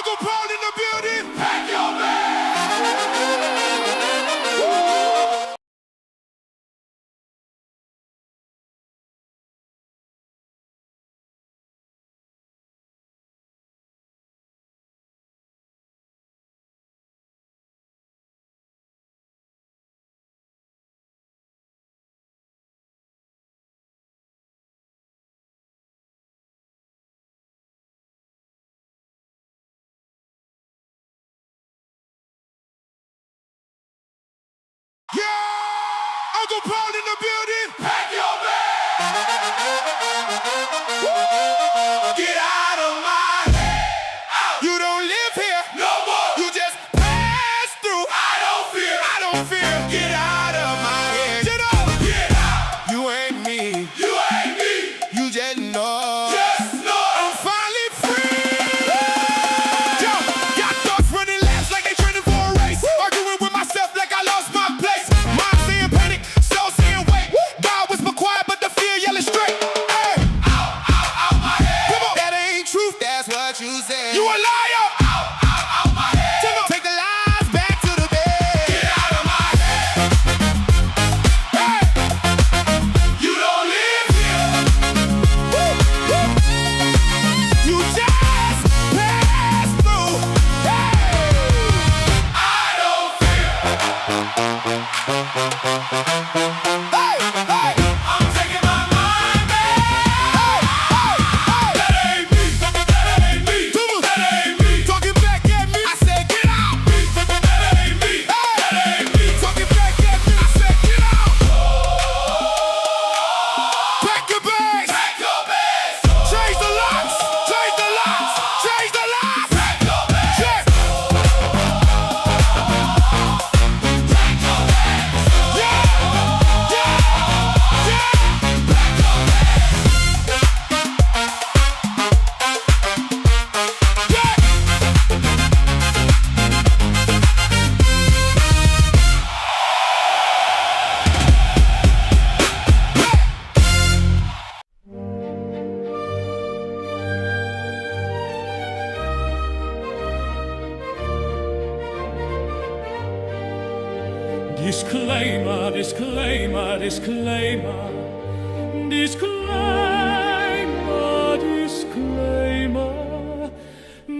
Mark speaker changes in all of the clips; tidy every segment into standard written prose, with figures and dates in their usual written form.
Speaker 1: Uncle Paul in the building. Pack your bags. Yeah! Uncle Paul in the building. Pack your bags. Get out of my head. Out. You don't live here. No more. You just pass through. I don't fear. I don't fear. Get out of my head. Get up. Get out. You ain't me. You ain't me. You just know. Just know. I'm finally free. Yo, got thoughts running laps like they training for a race. Arguing with myself like I lost my place. Mind saying panic, soul saying wait. God whisper quiet, but the fear yelling straight. Hey, out my head. Come on, that ain't truth. That's what you said. You a liar. Out my head. Take the lies back to the bed. Get out of my head. Hey, you don't live here. You just pass through. Hey, I don't fear. Hey, hey, I'm taking my mind back. That ain't me. That ain't me. That ain't me. Talking back at me. I said get out. That ain't me. That ain't me. Talking back at me. I said get out. Pack your bags. Pack your bags. Change the locks. Change the locks. Change the locks. Pack your bags. Yeah.
Speaker 2: Disclaimer, disclaimer, disclaimer, disclaimer, disclaimer,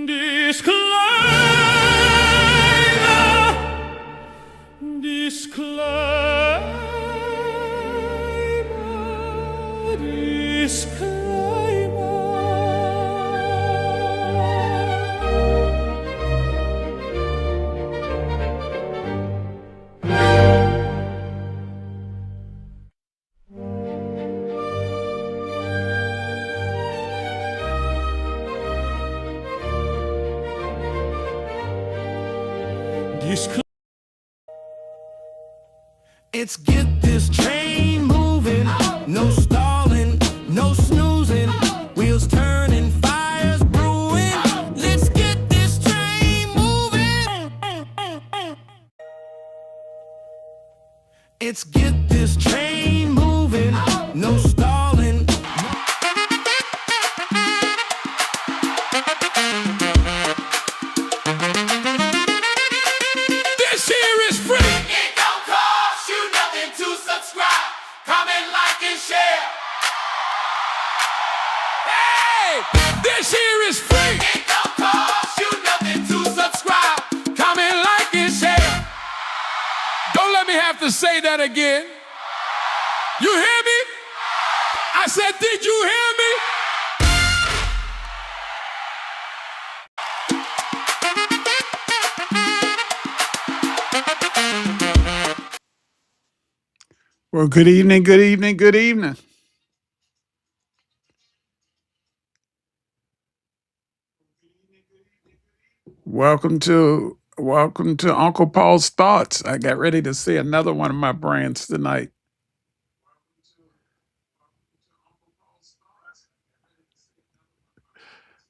Speaker 2: disclaimer, disclaimer, disclaimer.
Speaker 1: It's get this train moving, no stalling, no snoozing, wheels turning, fires brewing. Let's get this train moving. It's get this train moving, no stalling. This here is free. It don't cost you nothing to subscribe, comment, like, and share. Hey, this here is free. It don't cost you nothing to subscribe, comment, like, and share. Don't let me have to say that again. You hear me? I said, did you hear me?
Speaker 3: Well, good evening, good evening, good evening. Welcome to Uncle Paul's Thoughts. I got ready to say another one of my brands tonight.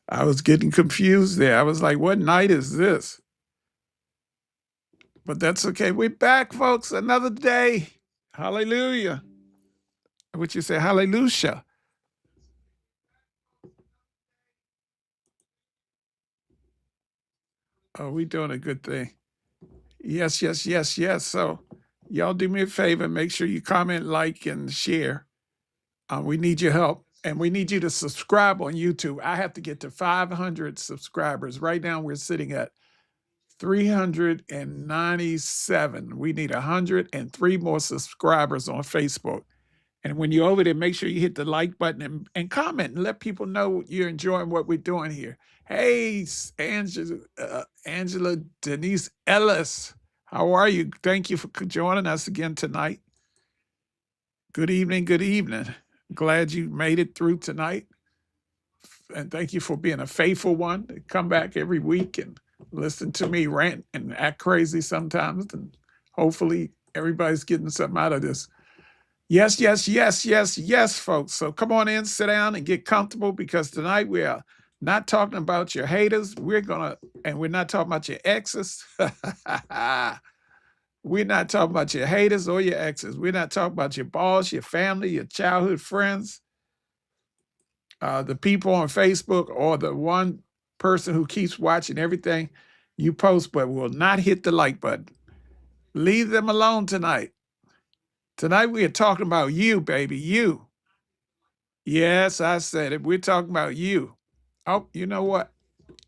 Speaker 3: I was getting confused there. I was like, what night is this? But that's okay. We're back, folks. Another day. Hallelujah. What you say? Hallelujah. Oh, we doing a good thing. Yes, yes, yes, yes. So y'all do me a favor. Make sure you comment, like, and share. We need your help. And we need you to subscribe on YouTube. I have to get to 500 subscribers. Right now, we're sitting at 397. We need 103 more subscribers on Facebook. And when you're over there, make sure you hit the like button and comment and let people know you're enjoying what we're doing here. Hey, Angela Denise Ellis, how are you? Thank you for joining us again tonight. Good evening. Good evening. Glad you made it through tonight. And thank you for being a faithful one. Come back every week and listen to me rant and act crazy sometimes. And hopefully everybody's getting something out of this. Yes, yes, yes, yes, yes, folks. So come on in, sit down, and get comfortable because tonight we are not talking about your haters. And we're not talking about your exes. We're not talking about your haters or your exes. We're not talking about your boss, your family, your childhood friends, the people on Facebook, or the one person who keeps watching everything you post but will not hit the like button. Leave them alone tonight. Tonight we are talking about you, baby, you. Yes, I said it. We're talking about you. Oh, you know what?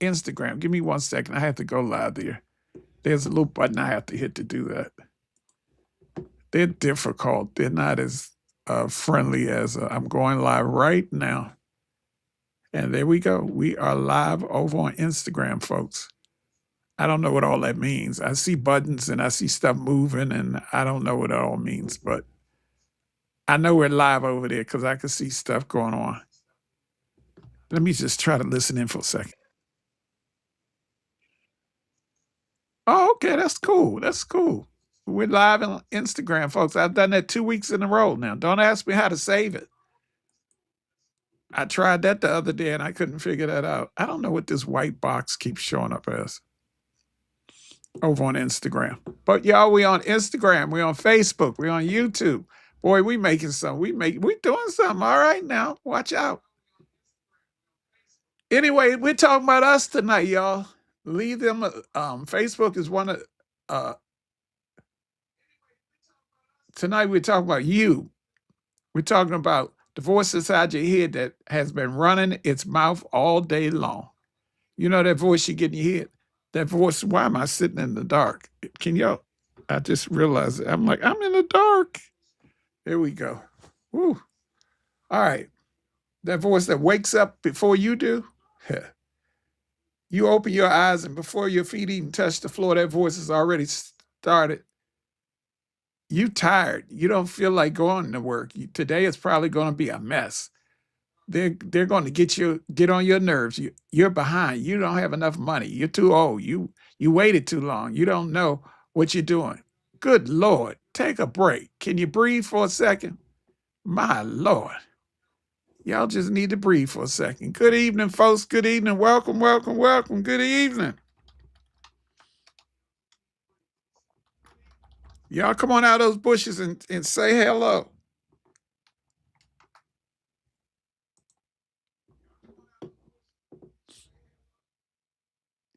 Speaker 3: Instagram. Give me 1 second. I have to go live there. There's a little button I have to hit to do that. They're difficult. They're not as friendly as I'm going live right now. And there we go. We are live over on Instagram, folks. I don't know what all that means. I see buttons and I see stuff moving, and I don't know what it all means, but I know we're live over there because I can see stuff going on. Let me just try to listen in for a second. Oh, okay. That's cool. That's cool. We're live on Instagram, folks. I've done that 2 weeks in a row now. Don't ask me how to save it. I tried that the other day and I couldn't figure that out. I don't know what this white box keeps showing up as over on Instagram. But y'all, we on Instagram, we on Facebook, we on YouTube. Boy, we making some. We doing something. All right now. Watch out. Anyway, we're talking about us tonight, y'all. Leave them. Facebook is one of tonight we're talking about you. We're talking about the voice inside your head that has been running its mouth all day long. You know that voice you get in your head? That voice, why am I sitting in the dark? Can y'all? I just realized it. I'm like, I'm in the dark. There we go. Woo. All right. That voice that wakes up before you do. You open your eyes and before your feet even touch the floor, that voice has already started. You tired. You don't feel like going to work. Today is probably going to be a mess. They're going to get on your nerves. You're behind. You don't have enough money. You're too old. You waited too long. You don't know what you're doing. Good Lord, take a break. Can you breathe for a second? My Lord, y'all just need to breathe for a second. Good evening, folks. Good evening. Welcome, welcome, welcome. Good evening. Y'all come on out of those bushes and say hello.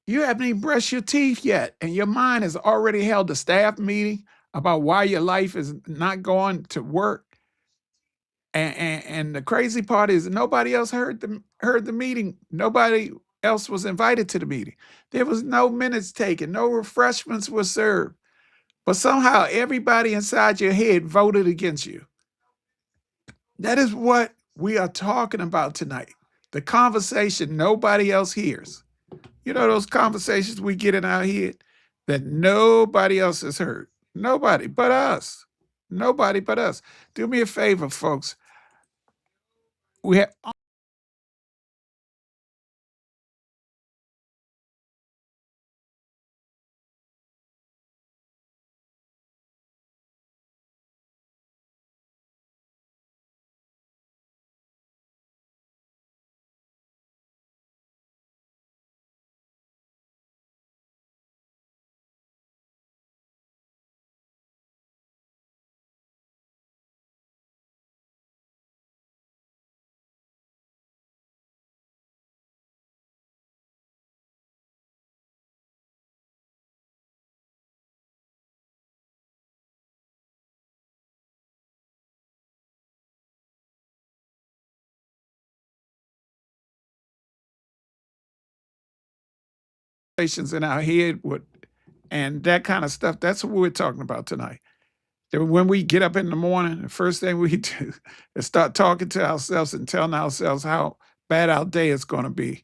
Speaker 3: You haven't even brushed your teeth yet, and your mind has already held a staff meeting about why your life is not going to work. And the crazy part is nobody else heard the meeting. Nobody else was invited to the meeting. There was no minutes taken, no refreshments were served. But somehow everybody inside your head voted against you. That is what we are talking about tonight. The conversation nobody else hears. You know those conversations we get in our head that nobody else has heard. Nobody but us. Nobody but us. Do me a favor, folks. We have in our head with and that kind of stuff. That's what we're talking about tonight. That when we get up in the morning, the first thing we do is start talking to ourselves and telling ourselves how bad our day is going to be.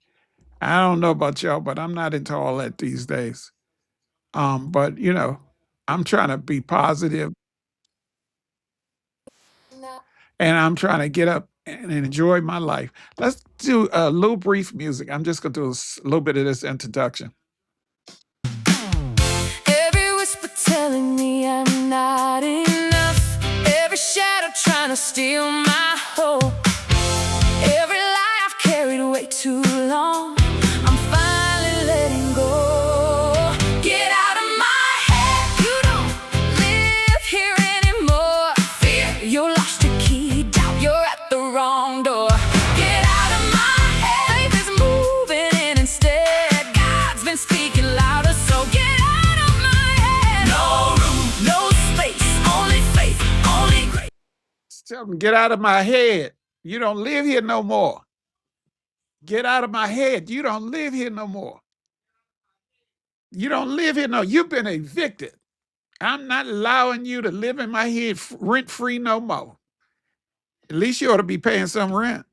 Speaker 3: I don't know about y'all, but I'm not into all that these days. But I'm trying to be positive and I'm trying to get up and enjoy my life. Let's do a little brief music. I'm just going to do a little bit of this introduction.
Speaker 1: Every whisper telling me I'm not enough. Every shadow trying to steal my hope. Every lie I've carried way too long. I'm finally letting go. Get out of my head. You don't live here anymore. Fear, you lost your key. Doubt, you're at the wrong door. Get out of my head. Faith is moving in instead. God's been speaking louder, so get out of my head. No room, no space. Only faith, only grace.
Speaker 3: Tell them, get out of my head. You don't live here no more. Get out of my head. You don't live here no more. You don't live here no. You've been evicted. I'm not allowing you to live in my head rent free no more. At least you ought to be paying some rent.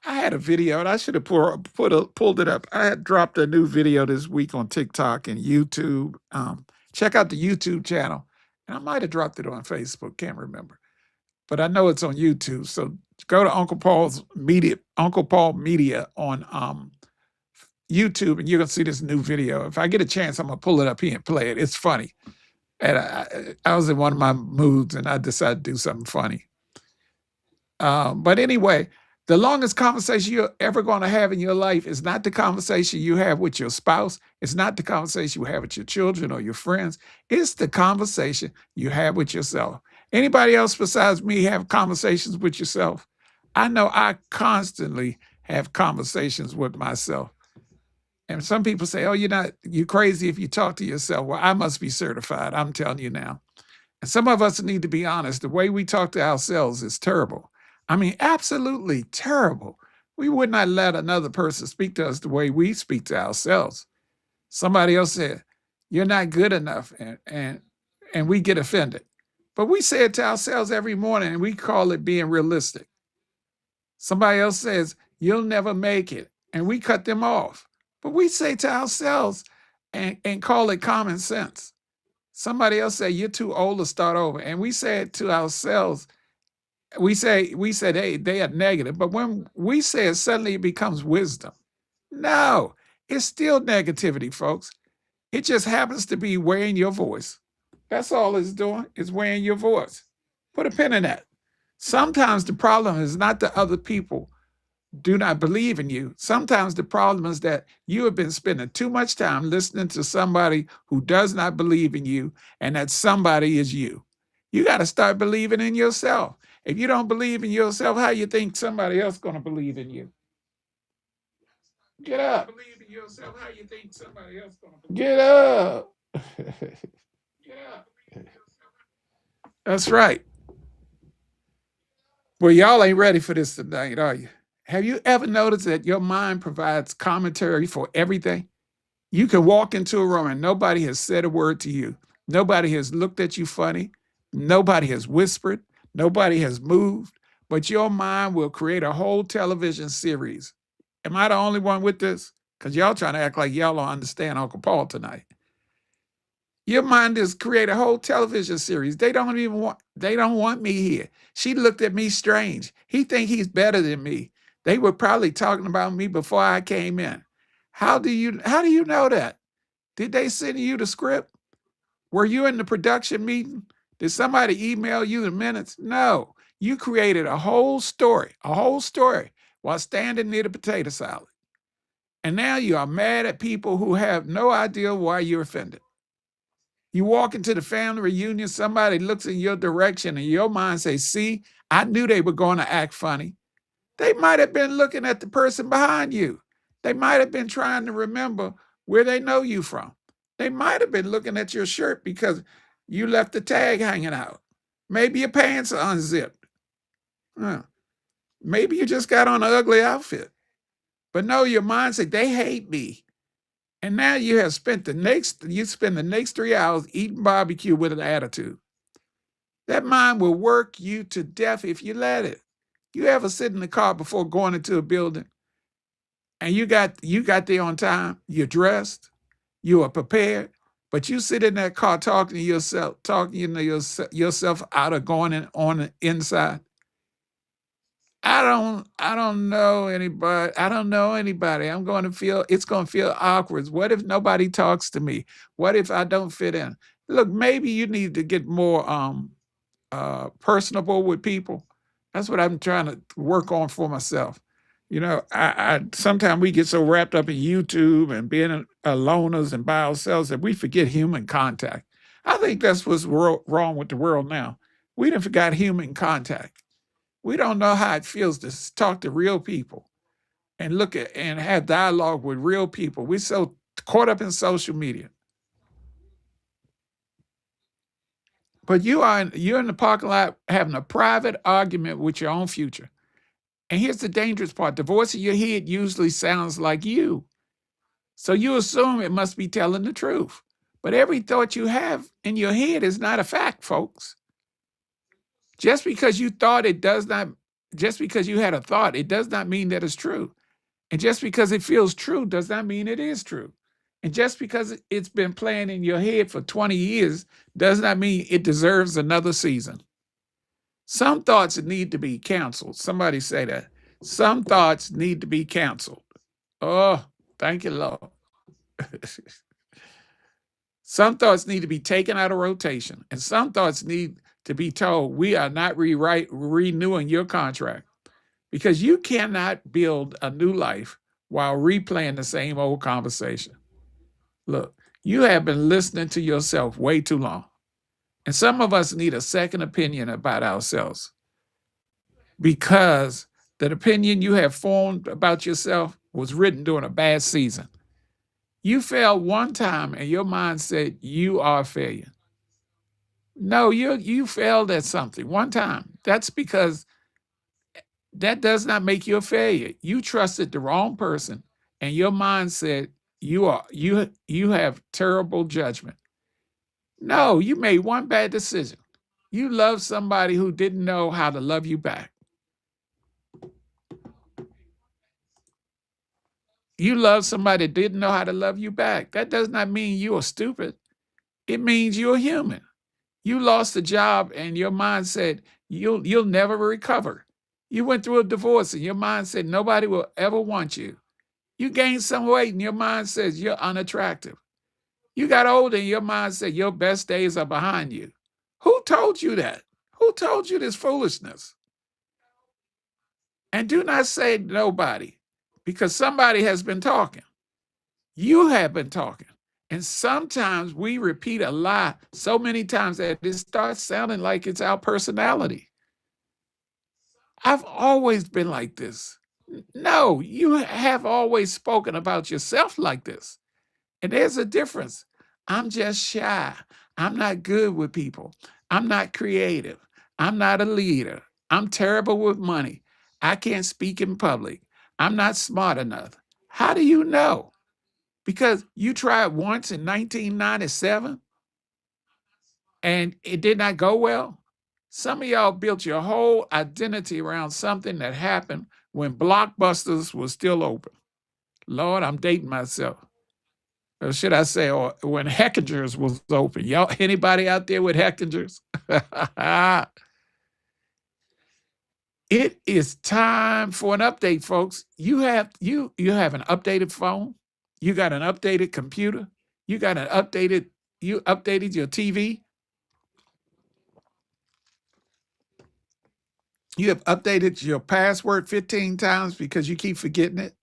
Speaker 3: I had a video, and I should have pulled it up. I had dropped a new video this week on TikTok and YouTube. Check out the YouTube channel. And I might have dropped it on Facebook, can't remember. But I know it's on YouTube. So go to Uncle Paul Media on YouTube, and you're gonna see this new video. If I get a chance, I'm gonna pull it up here and play it. It's funny. And I was in one of my moods, and I decided to do something funny. But anyway, the longest conversation you're ever going to have in your life is not the conversation you have with your spouse. It's not the conversation you have with your children or your friends. It's the conversation you have with yourself. Anybody else besides me have conversations with yourself? I know I constantly have conversations with myself. And some people say, oh, you're crazy if you talk to yourself. Well, I must be certified. I'm telling you now. And some of us need to be honest. The way we talk to ourselves is terrible. I mean, absolutely terrible. We would not let another person speak to us the way we speak to ourselves. Somebody else said, you're not good enough, and we get offended. But we say it to ourselves every morning, and we call it being realistic. Somebody else says, you'll never make it, and we cut them off. But we say to ourselves and call it common sense. Somebody else say, you're too old to start over, and we say it to ourselves. We say, hey, they are negative, but when we say it, suddenly it becomes wisdom. No, it's still negativity, folks. It just happens to be weighing your voice. That's all it's doing, is weighing your voice. Put a pin in that. Sometimes the problem is not that other people do not believe in you. Sometimes the problem is that you have been spending too much time listening to somebody who does not believe in you, and that somebody is you. You got to start believing in yourself. If you don't believe in yourself, how you think somebody else going to believe in you? Get up. Believe in yourself, how you think somebody else going to get up. Get up. That's right. Well, y'all ain't ready for this tonight, are you? Have you ever noticed that your mind provides commentary for everything? You can walk into a room and nobody has said a word to you. Nobody has looked at you funny. Nobody has whispered. Nobody has moved. But your mind will create a whole television series. Am I the only one with this? Because y'all trying to act like y'all don't understand Uncle Paul tonight. Your mind is create a whole television series. They don't want me here. She looked at me strange. He think he's better than me. They were probably talking about me before I came in. How do you know that? Did they send you the script? Were you in the production meeting? Did somebody email you the minutes? No. You created a whole story while standing near the potato salad. And now you are mad at people who have no idea why you're offended. You walk into the family reunion, somebody looks in your direction and your mind says, see, I knew they were going to act funny. They might have been looking at the person behind you. They might have been trying to remember where they know you from. They might have been looking at your shirt because you left the tag hanging out. Maybe your pants are unzipped. Maybe you just got on an ugly outfit. But no, your mind said, they hate me. And now you spend the next 3 hours eating barbecue with an attitude. That mind will work you to death if you let it. You ever sit in the car before going into a building and you got there on time, you're dressed, you are prepared, but you sit in that car talking to yourself out of going on the inside. I don't know anybody. I don't know anybody. It's going to feel awkward. What if nobody talks to me? What if I don't fit in? Look, maybe you need to get more personable with people. That's what I'm trying to work on for myself. I sometimes we get so wrapped up in YouTube and being loners and by ourselves that we forget human contact. I think that's what's wrong with the world now. We done forgot human contact. We don't know how it feels to talk to real people and look at and have dialogue with real people. We're so caught up in social media. But you're in the parking lot having a private argument with your own future. And here's the dangerous part. The voice in your head usually sounds like you. So you assume it must be telling the truth. But every thought you have in your head is not a fact, folks. Just because you thought it does not, just because you had a thought, it does not mean that it's true. And just because it feels true does not mean it is true. And just because it's been playing in your head for 20 years does not mean it deserves another season. Some thoughts need to be canceled. Somebody say that. Some thoughts need to be canceled. Oh, thank you, Lord. Some thoughts need to be taken out of rotation, and some thoughts need to be told, we are not renewing your contract, because you cannot build a new life while replaying the same old conversation. Look, you have been listening to yourself way too long, and some of us need a second opinion about ourselves, because that opinion you have formed about yourself was written during a bad season. You failed one time and your mind said you are a failure. No, you failed at something one time. That's because that does not make you a failure. You trusted the wrong person and your mind said you have terrible judgment. No, you made one bad decision. You loved somebody who didn't know how to love you back. You love somebody that didn't know how to love you back. That does not mean you are stupid. It means you're human. You lost a job and your mind said you'll never recover. You went through a divorce and your mind said nobody will ever want you. You gained some weight and your mind says you're unattractive. You got older and your mind said your best days are behind you. Who told you that? Who told you this foolishness? And do not say nobody, because somebody has been talking. You have been talking. And sometimes we repeat a lie so many times that it starts sounding like it's our personality. I've always been like this. No, you have always spoken about yourself like this. And there's a difference. I'm just shy. I'm not good with people. I'm not creative. I'm not a leader. I'm terrible with money. I can't speak in public. I'm not smart enough. How do you know? Because you tried once in 1997 and it did not go well. Some of y'all built your whole identity around something that happened when Blockbusters was still open. Lord, I'm dating myself. Or should I say, or when Heckingers was open. Y'all, anybody out there with Heckingers? It is time for an update, folks. You have an updated phone. You got an updated computer. You got an updated. You updated your TV. You have updated your password 15 times because you keep forgetting it.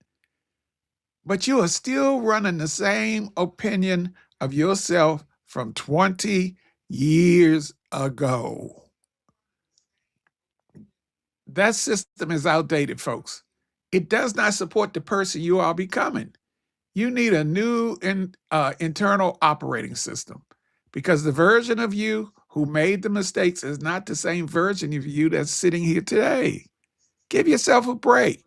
Speaker 3: But you are still running the same opinion of yourself from 20 years ago. That system is outdated, folks. It does not support the person you are becoming. You need a new internal operating system, because the version of you who made the mistakes is not the same version of you that's sitting here today. Give yourself a break.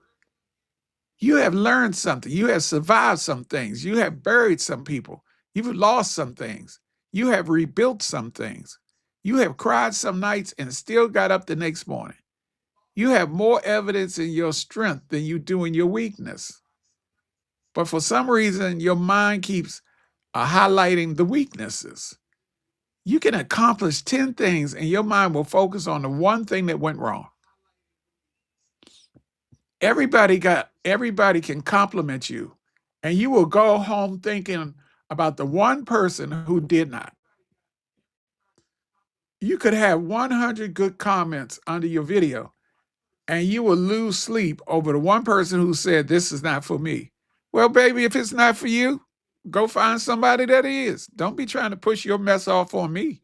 Speaker 3: You have learned something. You have survived some things. You have buried some people. You've lost some things. You have rebuilt some things. You have cried some nights and still got up the next morning. You have more evidence in your strength than you do in your weakness. But for some reason, your mind keeps highlighting the weaknesses. You can accomplish 10 things and your mind will focus on the one thing that went wrong. Everybody can compliment you, and you will go home thinking about the one person who did not. You could have 100 good comments under your video, and you will lose sleep over the one person who said, "This is not for me." Well, baby, if it's not for you, go find somebody that is. Don't be trying to push your mess off on me.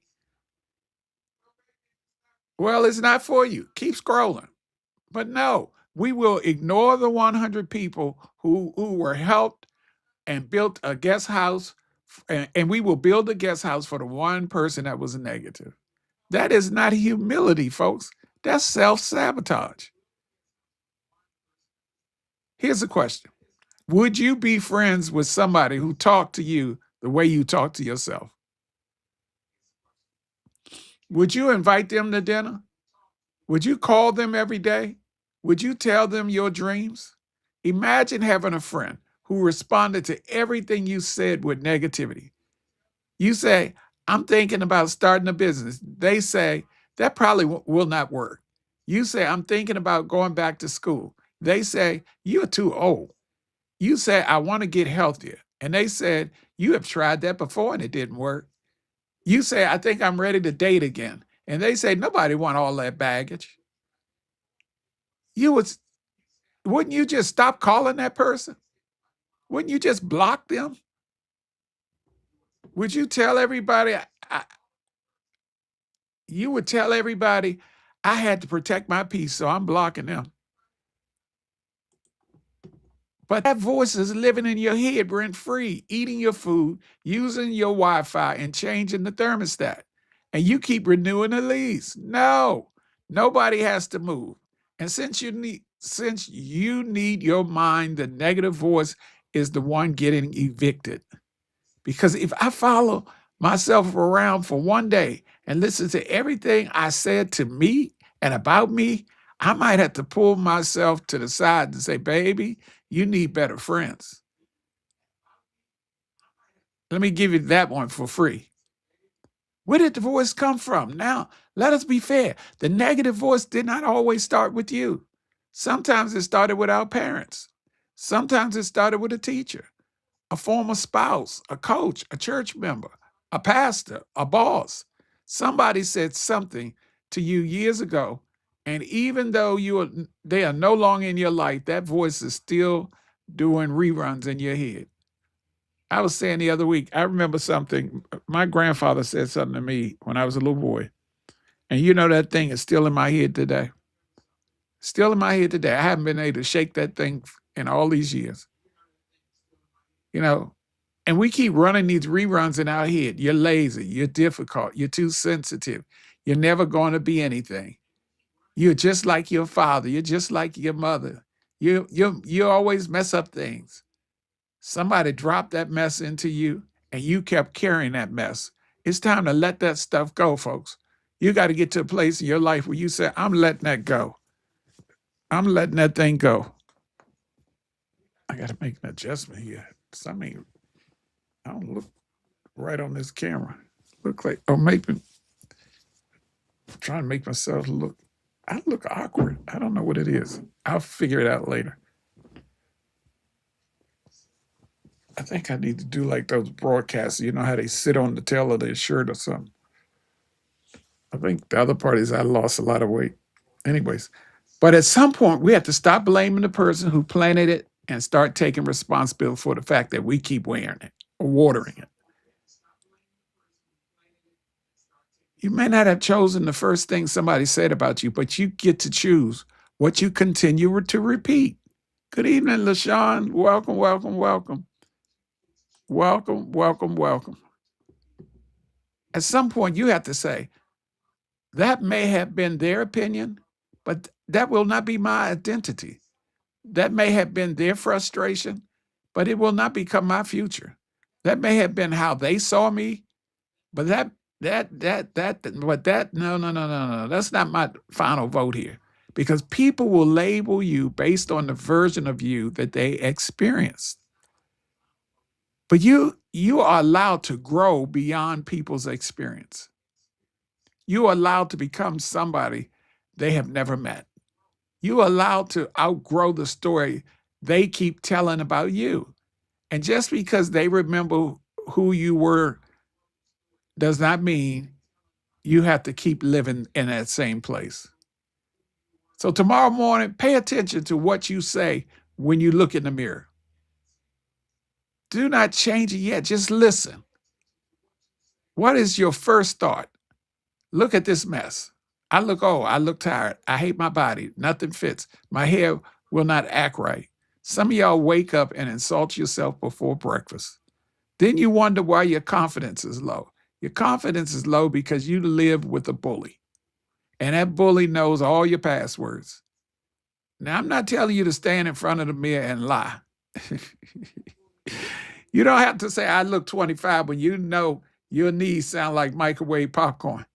Speaker 3: Well, it's not for you. Keep scrolling. But no, we will ignore the 100 people who were helped and built a guest house, and we will build a guest house for the one person that was negative. That is not humility, folks. That's self-sabotage. Here's a question. Would you be friends with somebody who talked to you the way you talk to yourself? Would you invite them to dinner? Would you call them every day? Would you tell them your dreams? Imagine having a friend who responded to everything you said with negativity. You say, "I'm thinking about starting a business." They say, "That probably will not work." You say, "I'm thinking about going back to school." They say, "You're too old." You say, "I want to get healthier." And they said, "You have tried that before and it didn't work." You say, "I think I'm ready to date again." And they say, "Nobody want all that baggage." You would, wouldn't you just stop calling that person? Wouldn't you just block them? Would you tell everybody, you would tell everybody, "I had to protect my peace, so I'm blocking them." But that voice is living in your head rent free, eating your food, using your Wi Fi, and changing the thermostat. And you keep renewing the lease. No, nobody has to move. And since you need your mind, the negative voice is the one getting evicted. Because if I follow myself around for one day and listen to everything I said to me and about me, I might have to pull myself to the side and say, "Baby, you need better friends." Let me give you that one for free. Where did the voice come from? Now, let us be fair. The negative voice did not always start with you. Sometimes it started with our parents. Sometimes it started with a teacher, a former spouse, a coach, a church member, a pastor, a boss. Somebody said something to you years ago, and even though they are no longer in your life, that voice is still doing reruns in your head. I was saying the other week, I remember something. My grandfather said something to me when I was a little boy, and you know that thing is still in my head today. Still in my head today. I haven't been able to shake that thing in all these years. You know, and we keep running these reruns in our head. You're lazy. You're difficult. You're too sensitive. You're never going to be anything. You're just like your father. You're just like your mother. You always mess up things. Somebody dropped that mess into you, and you kept carrying that mess. It's time to let that stuff go, folks. You got to get to a place in your life where you say, "I'm letting that go. I'm letting that thing go." I got to make an adjustment here. I don't look right on this camera. Look like, or maybe I'm trying to make myself look. I look awkward. I don't know what it is. I'll figure it out later. I think I need to do like those broadcasts. You know how they sit on the tail of their shirt or something. I think the other part is I lost a lot of weight. Anyways, but at some point we have to stop blaming the person who planted it and start taking responsibility for the fact that we keep wearing it or watering it. You may not have chosen the first thing somebody said about you, but you get to choose what you continue to repeat. Good evening, LaShawn. Welcome, welcome, welcome. Welcome, welcome, welcome. At some point, you have to say, that may have been their opinion, but that will not be my identity. That may have been their frustration, but it will not become my future. That may have been how they saw me, but no. That's not my final vote here. Because people will label you based on the version of you that they experienced. But you are allowed to grow beyond people's experience. You are allowed to become somebody they have never met. You are allowed to outgrow the story they keep telling about you. And just because they remember who you were does not mean you have to keep living in that same place. So tomorrow morning, pay attention to what you say when you look in the mirror. Do not change it yet. Just listen. What is your first thought? Look at this mess. I look tired. I hate my body. Nothing fits. My hair will not act right. Some of y'all wake up and insult yourself before breakfast. Then you wonder why your confidence is low. Your confidence is low because you live with a bully. And that bully knows all your passwords. Now, I'm not telling you to stand in front of the mirror and lie. You don't have to say, I look 25 when you know your knees sound like microwave popcorn.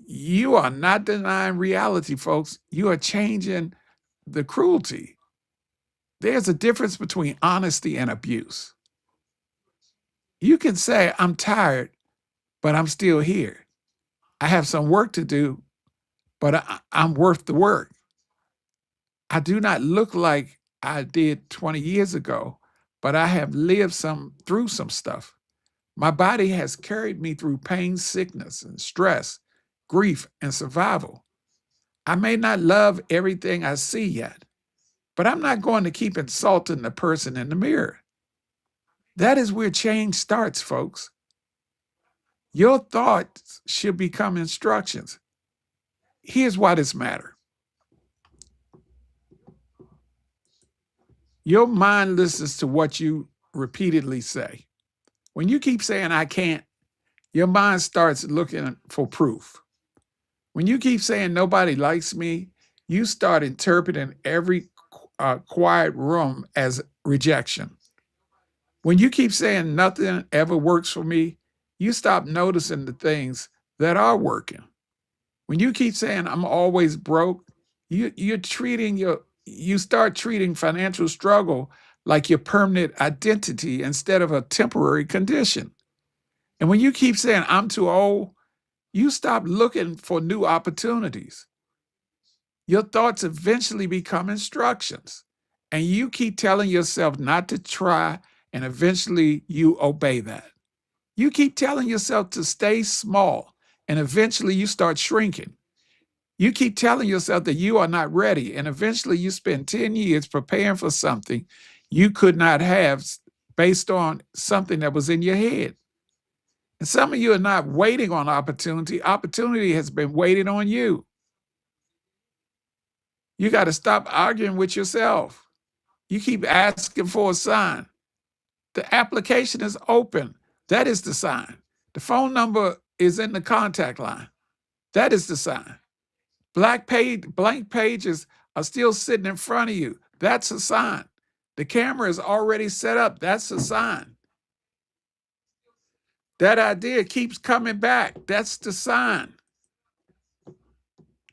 Speaker 3: You are not denying reality, folks. You are changing the cruelty. There's a difference between honesty and abuse. You can say, I'm tired, but I'm still here. I have some work to do, but I'm worth the work. I do not look like I did 20 years ago, but I have lived through some stuff. My body has carried me through pain, sickness, and stress, grief, and survival. I may not love everything I see yet, but I'm not going to keep insulting the person in the mirror. That is where change starts, folks. Your thoughts should become instructions. Here's why this matters. Your mind listens to what you repeatedly say. When you keep saying, I can't, your mind starts looking for proof. When you keep saying, nobody likes me, you start interpreting every quiet room as rejection. When you keep saying, nothing ever works for me, you stop noticing the things that are working. When you keep saying, I'm always broke, you start treating financial struggle like your permanent identity instead of a temporary condition. And when you keep saying, I'm too old, you stop looking for new opportunities. Your thoughts eventually become instructions. And you keep telling yourself not to try, and eventually you obey that. You keep telling yourself to stay small, and eventually you start shrinking. You keep telling yourself that you are not ready, and eventually you spend 10 years preparing for something you could not have based on something that was in your head. And some of you are not waiting on opportunity. Opportunity has been waiting on you. You got to stop arguing with yourself. You keep asking for a sign. The application is open. That is the sign. The phone number is in the contact line. That is the sign. Blank pages are still sitting in front of you. That's a sign. The camera is already set up. That's a sign. That idea keeps coming back. That's the sign.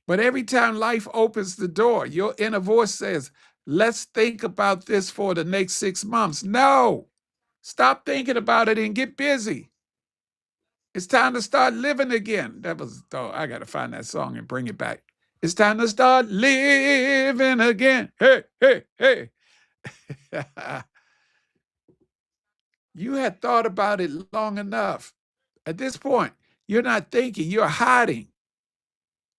Speaker 3: But every time life opens the door, your inner voice says, let's think about this for the next 6 months. No, stop thinking about it and get busy. It's time to start living again. I got to find that song and bring it back. It's time to start living again. Hey, hey, hey. You had thought about it long enough. At this point, you're not thinking, you're hiding.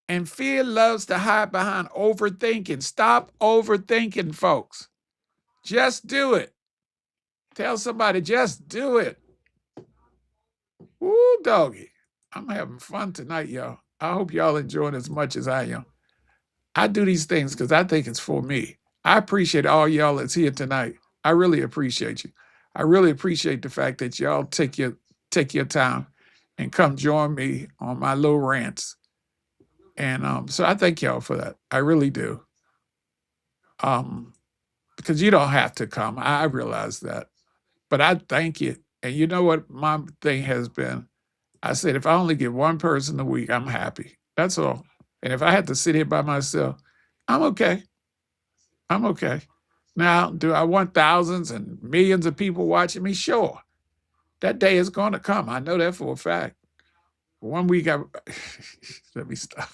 Speaker 3: And fear loves to hide behind overthinking. Stop overthinking, folks. Just do it. Tell somebody, just do it. Woo, doggy. I'm having fun tonight, y'all. I hope y'all enjoying as much as I am. I do these things because I think it's for me. I appreciate all y'all that's here tonight. I really appreciate you. I really appreciate the fact that y'all take your time and come join me on my little rants. And so I thank y'all for that. I really do. because you don't have to come. I realize that. But I thank you. And you know what my thing has been? I said, if I only get one person a week, I'm happy. That's all. And if I had to sit here by myself, I'm okay. I'm okay. Now, do I want thousands and millions of people watching me? Sure. That day is going to come. I know that for a fact. One week, let me stop.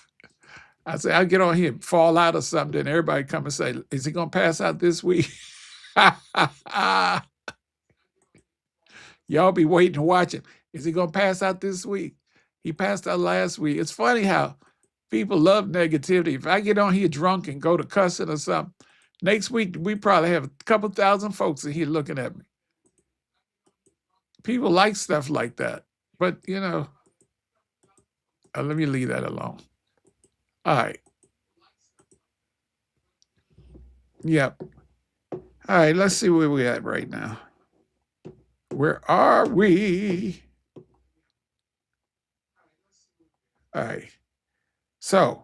Speaker 3: I say, I get on here, fall out or something, and everybody come and say, is he going to pass out this week? Y'all be waiting to watch him. Is he going to pass out this week? He passed out last week. It's funny how people love negativity. If I get on here drunk and go to cussing or something, next week we probably have a couple thousand folks in here looking at me. People like stuff like that. But, you know, let me leave that alone. All right. Yep. All right, let's see where we're at right now. Where are we? All right. So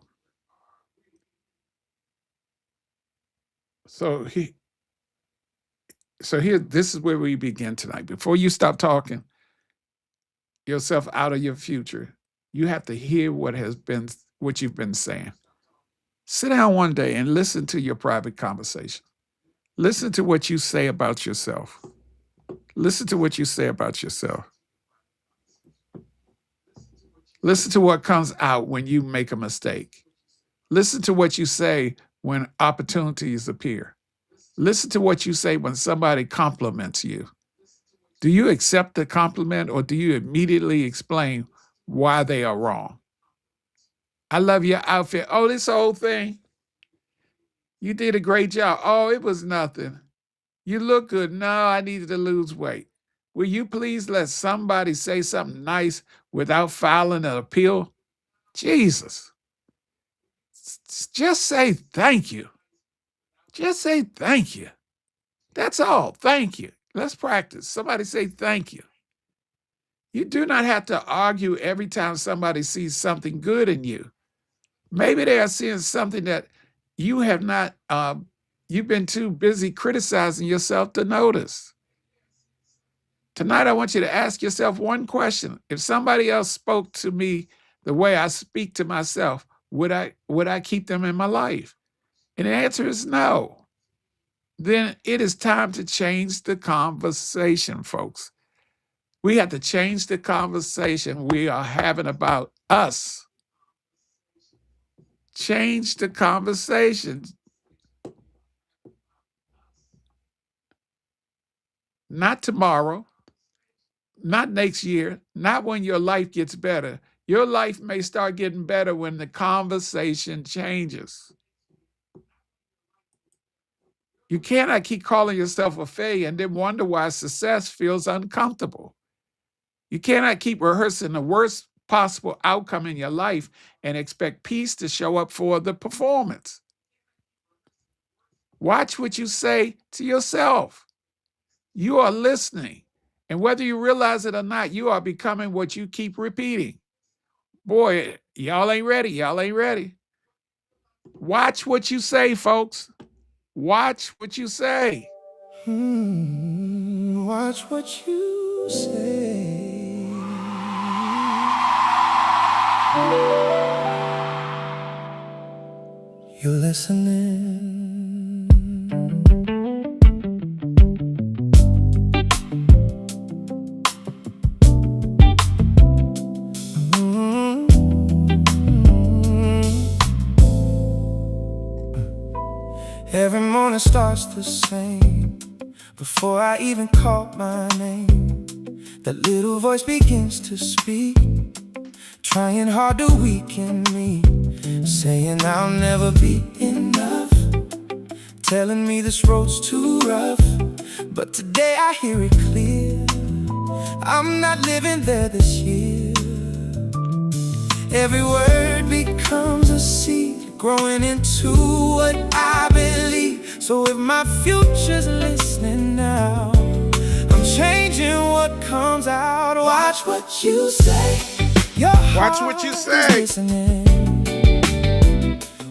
Speaker 3: here, this is where we begin tonight. Before you stop talking yourself out of your future, you have to hear what you've been saying. Sit down one day and listen to your private conversation. Listen to what you say about yourself. Listen to what you say about yourself. Listen to what comes out when you make a mistake. Listen to what you say when opportunities appear. Listen to what you say when somebody compliments you. Do you accept the compliment or do you immediately explain why they are wrong? I love your outfit. Oh, this whole thing. You did a great job. Oh, it was nothing. You look good. No, I needed to lose weight. Will you please let somebody say something nice without filing an appeal? Jesus. Just say thank you. Just say thank you. That's all. Thank you. Let's practice. Somebody say thank you. You do not have to argue every time somebody sees something good in you. Maybe they are seeing something that you have not, you've been too busy criticizing yourself to notice. Tonight, I want you to ask yourself one question. If somebody else spoke to me the way I speak to myself, would I keep them in my life? And the answer is no. Then it is time to change the conversation, folks. We have to change the conversation we are having about us. Change the conversation. Not tomorrow, not next year, not when your life gets better. Your life may start getting better when the conversation changes. You cannot keep calling yourself a failure and then wonder why success feels uncomfortable. You cannot keep rehearsing the worst possible outcome in your life and expect peace to show up for the performance. Watch what you say to yourself. You are listening. And whether you realize it or not, you are becoming what you keep repeating. Boy, y'all ain't ready. Y'all ain't ready. Watch what you say, folks. Watch what you say.
Speaker 1: Watch what you say. You're listening. Every morning starts the same. Before I even call my name, that little voice begins to speak, trying hard to weaken me, saying I'll never be enough, telling me this road's too rough. But today I hear it clear, I'm not living there this year. Every word becomes a seed, growing into what I believe. So if my future's listening now, I'm changing what comes out. Watch what you say.
Speaker 3: Watch what you say.
Speaker 1: Listening.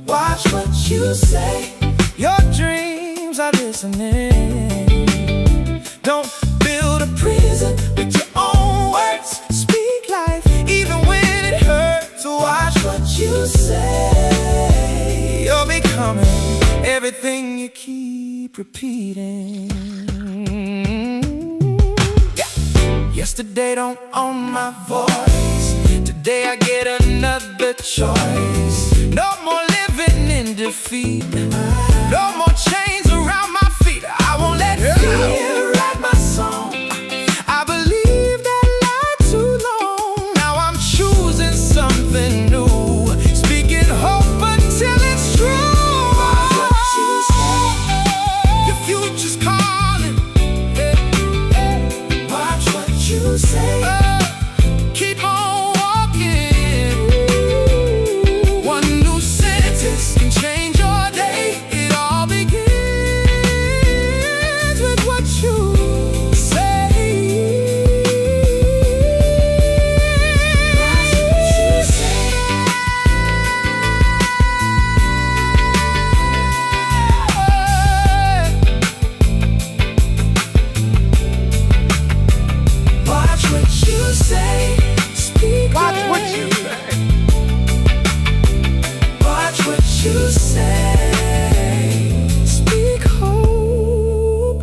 Speaker 1: Watch what you say. Your dreams are listening. Don't build a prison with your own words. Speak life even when it hurts. Watch what you say. You're becoming everything you keep repeating. Yeah. Yesterday don't own my voice. Today I get another choice. No more living in defeat. No more chains around my feet. I won't let fear write my song. I believe that lie too long. Now I'm choosing something new. Speaking hope until it's true. Watch what you say. Your future's calling. Watch what you say. Keep on walking. One new sentence can change your day. It all begins with what you say. Watch what you say. Watch what you say. Speak
Speaker 3: Watch what
Speaker 1: life.
Speaker 3: you say.
Speaker 1: Watch what you say. Speak hope.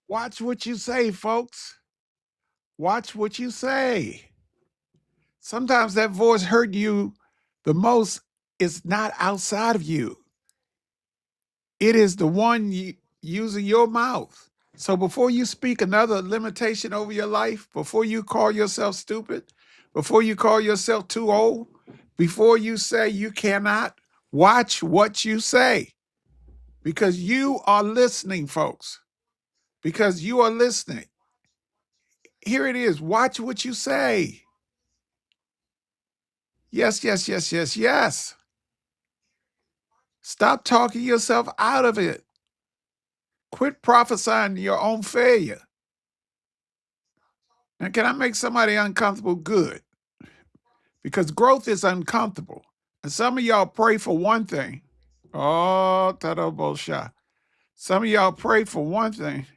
Speaker 3: Watch what you say, folks. Watch what you say. Sometimes that voice hurt you the most is not outside of you. It is the one using your mouth. So before you speak another limitation over your life, before you call yourself stupid, before you call yourself too old, before you say you cannot, watch what you say. Because you are listening, folks. Because you are listening. Here it is. Watch what you say. Yes, yes, yes, yes, yes. Stop talking yourself out of it. Quit prophesying your own failure. Now, can I make somebody uncomfortable? Good. Because growth is uncomfortable. And some of y'all pray for one thing. Oh, Tadobosha. Some of y'all pray for one thing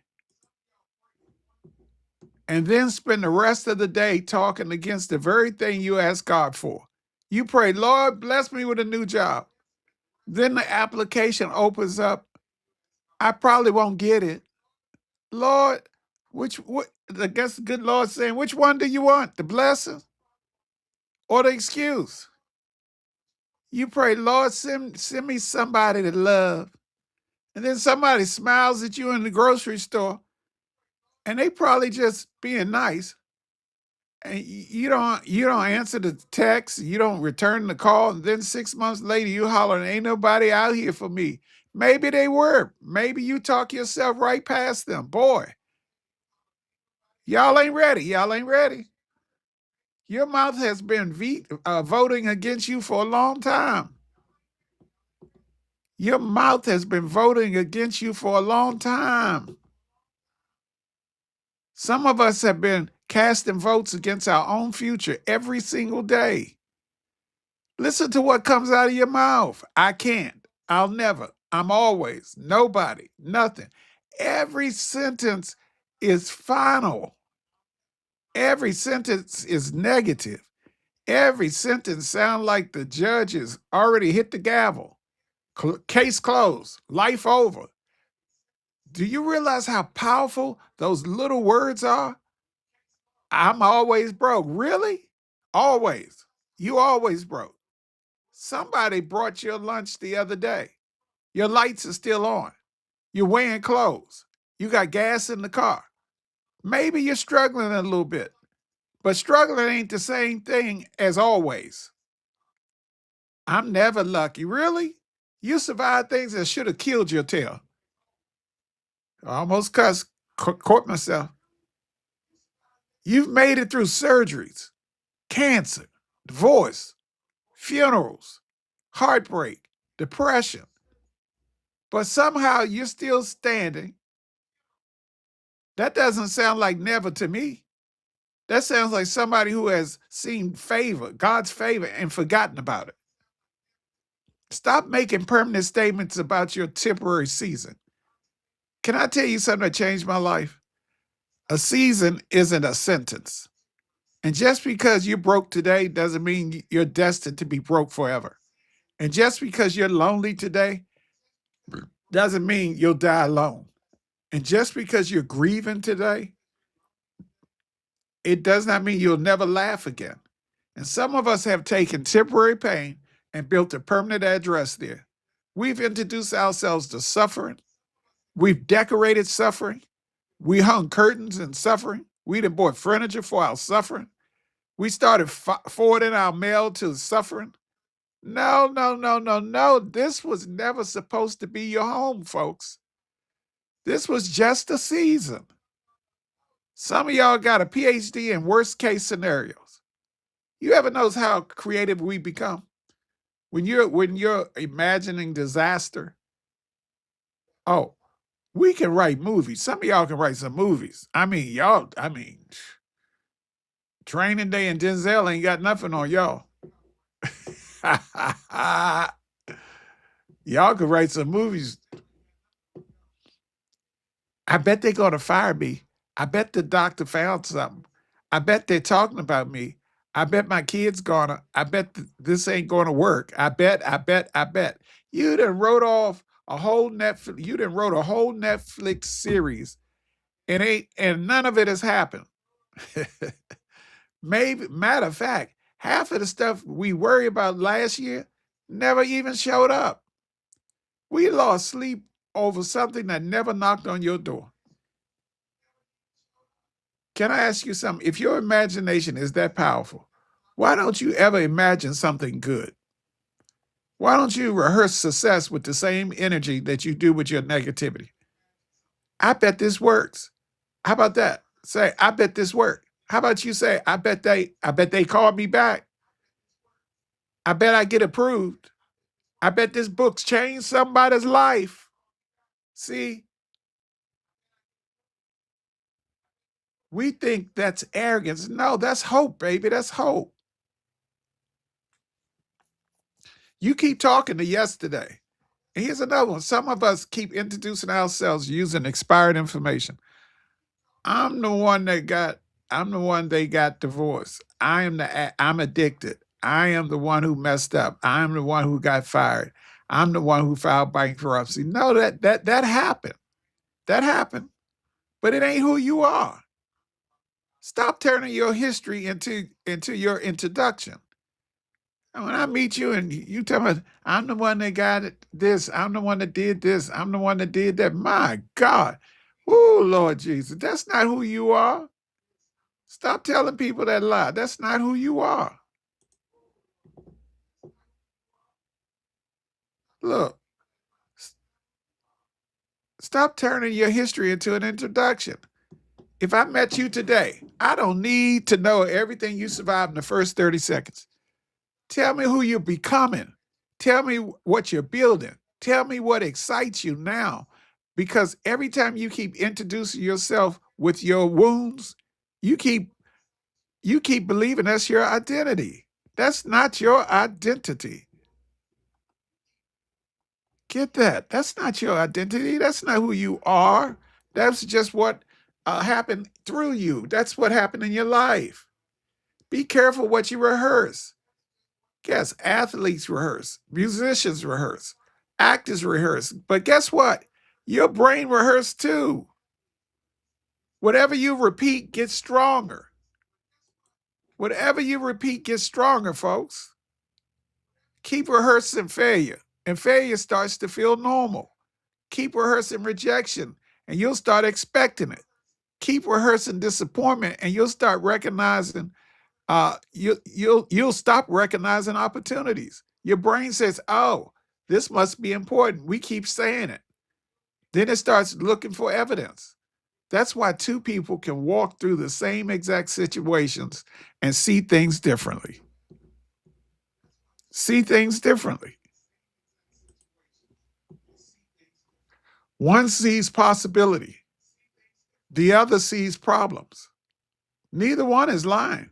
Speaker 3: and then spend the rest of the day talking against the very thing you asked God for. You pray, Lord, bless me with a new job. Then the application opens up. I probably won't get it. Lord, what I guess the good Lord saying, which one do you want? The blessing or the excuse? You pray, Lord, send me somebody to love. And then somebody smiles at you in the grocery store and they probably just being nice. And you don't answer the text, you don't return the call, and then 6 months later you hollering, ain't nobody out here for me. Maybe they were. Maybe you talk yourself right past them. Boy, y'all ain't ready. Y'all ain't ready. Your mouth has been voting against you for a long time. Your mouth has been voting against you for a long time. Some of us have been casting votes against our own future every single day. Listen to what comes out of your mouth. I can't. I'll never. I'm always. Nobody. Nothing. Every sentence is final. Every sentence is negative. Every sentence sounds like the judge has already hit the gavel. Case closed. Life over. Do you realize how powerful those little words are? I'm always broke. Really? Always. You always broke. Somebody brought your lunch the other day. Your lights are still on. You're wearing clothes. You got gas in the car. Maybe you're struggling a little bit, but struggling ain't the same thing as always. I'm never lucky. Really? You survived things that should have killed your tail. I almost caught myself. You've made it through surgeries, cancer, divorce, funerals, heartbreak, depression. But somehow you're still standing. That doesn't sound like never to me. That sounds like somebody who has seen favor, God's favor, and forgotten about it. Stop making permanent statements about your temporary season. Can I tell you something that changed my life? A season isn't a sentence. And just because you're broke today doesn't mean you're destined to be broke forever. And just because you're lonely today doesn't mean you'll die alone. And just because you're grieving today, it does not mean you'll never laugh again. And some of us have taken temporary pain and built a permanent address there. We've introduced ourselves to suffering. We've decorated suffering. We hung curtains in suffering. We done bought furniture for our suffering. We started forwarding our mail to suffering. No, no, no, no, no. This was never supposed to be your home, folks. This was just a season. Some of y'all got a PhD in worst case scenarios. You ever notice how creative we become? When you're imagining disaster, oh, we can write movies. Some of y'all can write some movies. Training Day and Denzel ain't got nothing on y'all. Y'all could write some movies. I bet they're going to fire me. I bet the doctor found something. I bet they're talking about me. I bet my kid's gonna. I bet this ain't going to work. I bet. You done wrote off a whole Netflix. You done wrote a whole Netflix series, and none of it has happened. Maybe, matter of fact, half of the stuff we worry about last year never even showed up. We lost sleep over something that never knocked on your door. Can I ask you something? If your imagination is that powerful, why don't you ever imagine something good? Why don't you rehearse success with the same energy that you do with your negativity? I bet this works. How about that? Say, I bet this worked. How about you say, I bet they called me back. I bet I get approved. I bet this book's changed somebody's life. See, we think that's arrogance. No, that's hope, baby. That's hope. You keep talking to yesterday. And here's another one. Some of us keep introducing ourselves using expired information. I'm the one they got divorced. I'm addicted. I am the one who messed up. I'm the one who got fired. I'm the one who filed bankruptcy. No, that happened. That happened. But it ain't who you are. Stop turning your history into your introduction. And when I meet you and you tell me, I'm the one that got this, I'm the one that did this, I'm the one that did that, my God. Oh, Lord Jesus, that's not who you are. Stop telling people that lie. That's not who you are. Look, stop turning your history into an introduction. If I met you today, I don't need to know everything you survived in the first 30 seconds. Tell me who you're becoming. Tell me what you're building. Tell me what excites you now. Because every time you keep introducing yourself with your wounds, you keep believing that's your identity. That's not your identity. Get that. That's not your identity. That's not who you are. That's just what happened through you. That's what happened in your life. Be careful what you rehearse. Yes, athletes rehearse, musicians rehearse, actors rehearse. But guess what? Your brain rehearsed too. Whatever you repeat gets stronger. Whatever you repeat gets stronger, folks. Keep rehearsing failure, and failure starts to feel normal. Keep rehearsing rejection, and you'll start expecting it. Keep rehearsing disappointment, and you'll start recognizing. You'll stop recognizing opportunities. Your brain says, "Oh, this must be important." We keep saying it. Then it starts looking for evidence. That's why two people can walk through the same exact situations and see things differently. see things differently. One sees possibility, the other sees problems. Neither one is lying.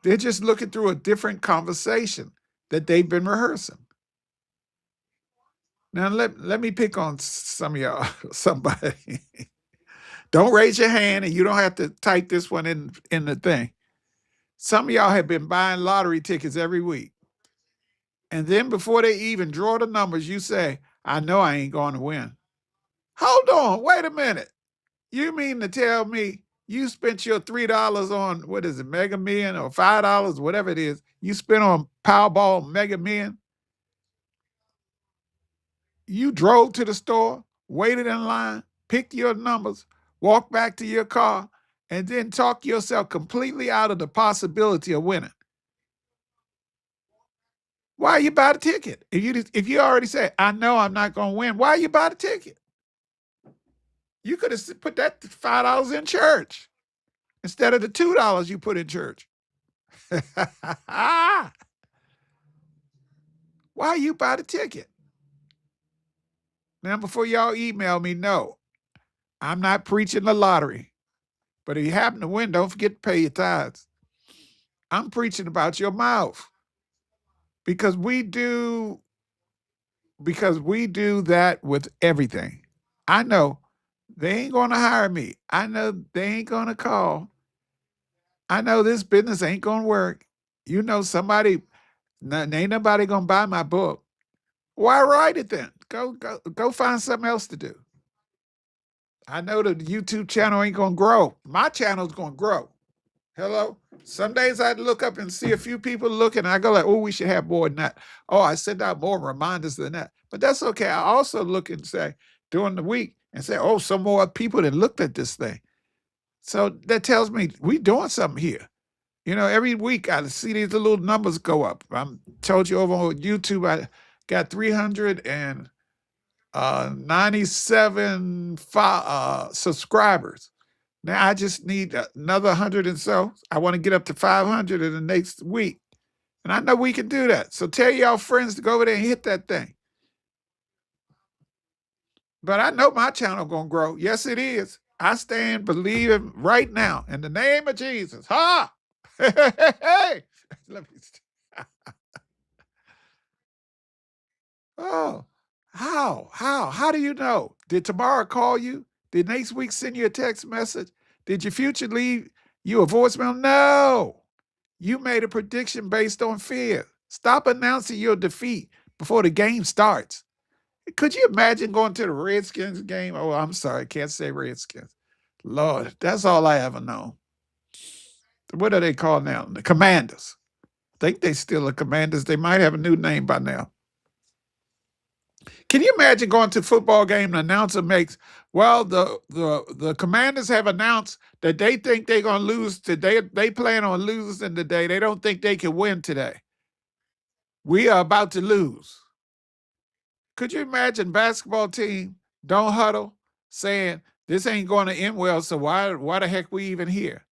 Speaker 3: They're just looking through a different conversation that they've been rehearsing. Now, let me pick on some of y'all, somebody. Don't raise your hand, and you don't have to type this one in the thing. Some of y'all have been buying lottery tickets every week. And then before they even draw the numbers, you say, I know I ain't going to win. Hold on, wait a minute. You mean to tell me you spent your $3 on, what is it, Mega Million, or $5, whatever it is, you spent on Powerball Mega Million? You drove to the store, waited in line, picked your numbers, walked back to your car, and then talked yourself completely out of the possibility of winning. Why you buy the ticket? If you already said, I know I'm not going to win, why you buy the ticket? You could have put that $5 in church instead of the $2 you put in church. Why you buy the ticket? Now, before y'all email me, no, I'm not preaching the lottery. But if you happen to win, don't forget to pay your tithes. I'm preaching about your mouth because we do that with everything. I know they ain't going to hire me. I know they ain't going to call. I know this business ain't going to work. You know somebody, ain't nobody going to buy my book. Why write it then? Go find something else to do. I know the YouTube channel ain't going to grow. My channel's going to grow. Hello? Some days I look up and see a few people looking. I go like, oh, we should have more than that. Oh, I send out more reminders than that. But that's okay. I also look and say during the week and say, oh, some more people that looked at this thing. So that tells me we doing something here. You know, every week I see these little numbers go up. I told you over on YouTube, I got 397 subscribers. Now I just need another 100 and so. I want to get up to 500 in the next week. And I know we can do that. So tell y'all friends to go over there and hit that thing. But I know my channel going to grow. Yes, it is. I stand believing right now in the name of Jesus. Ha! Hey! Let me Oh, how? How do you know? Did tomorrow call you? Did next week send you a text message? Did your future leave you a voicemail? No. You made a prediction based on fear. Stop announcing your defeat before the game starts. Could you imagine going to the Redskins game? Oh, I'm sorry, I can't say Redskins. Lord, that's all I ever know. What are they called now? The Commanders. I think they still are Commanders. They might have a new name by now. Can you imagine going to a football game and the announcer makes, well, the Commanders have announced that they think they're going to lose today. They plan on losing today. They don't think they can win today. We are about to lose. Could you imagine basketball team don't huddle saying this ain't going to end well, so why the heck we even here?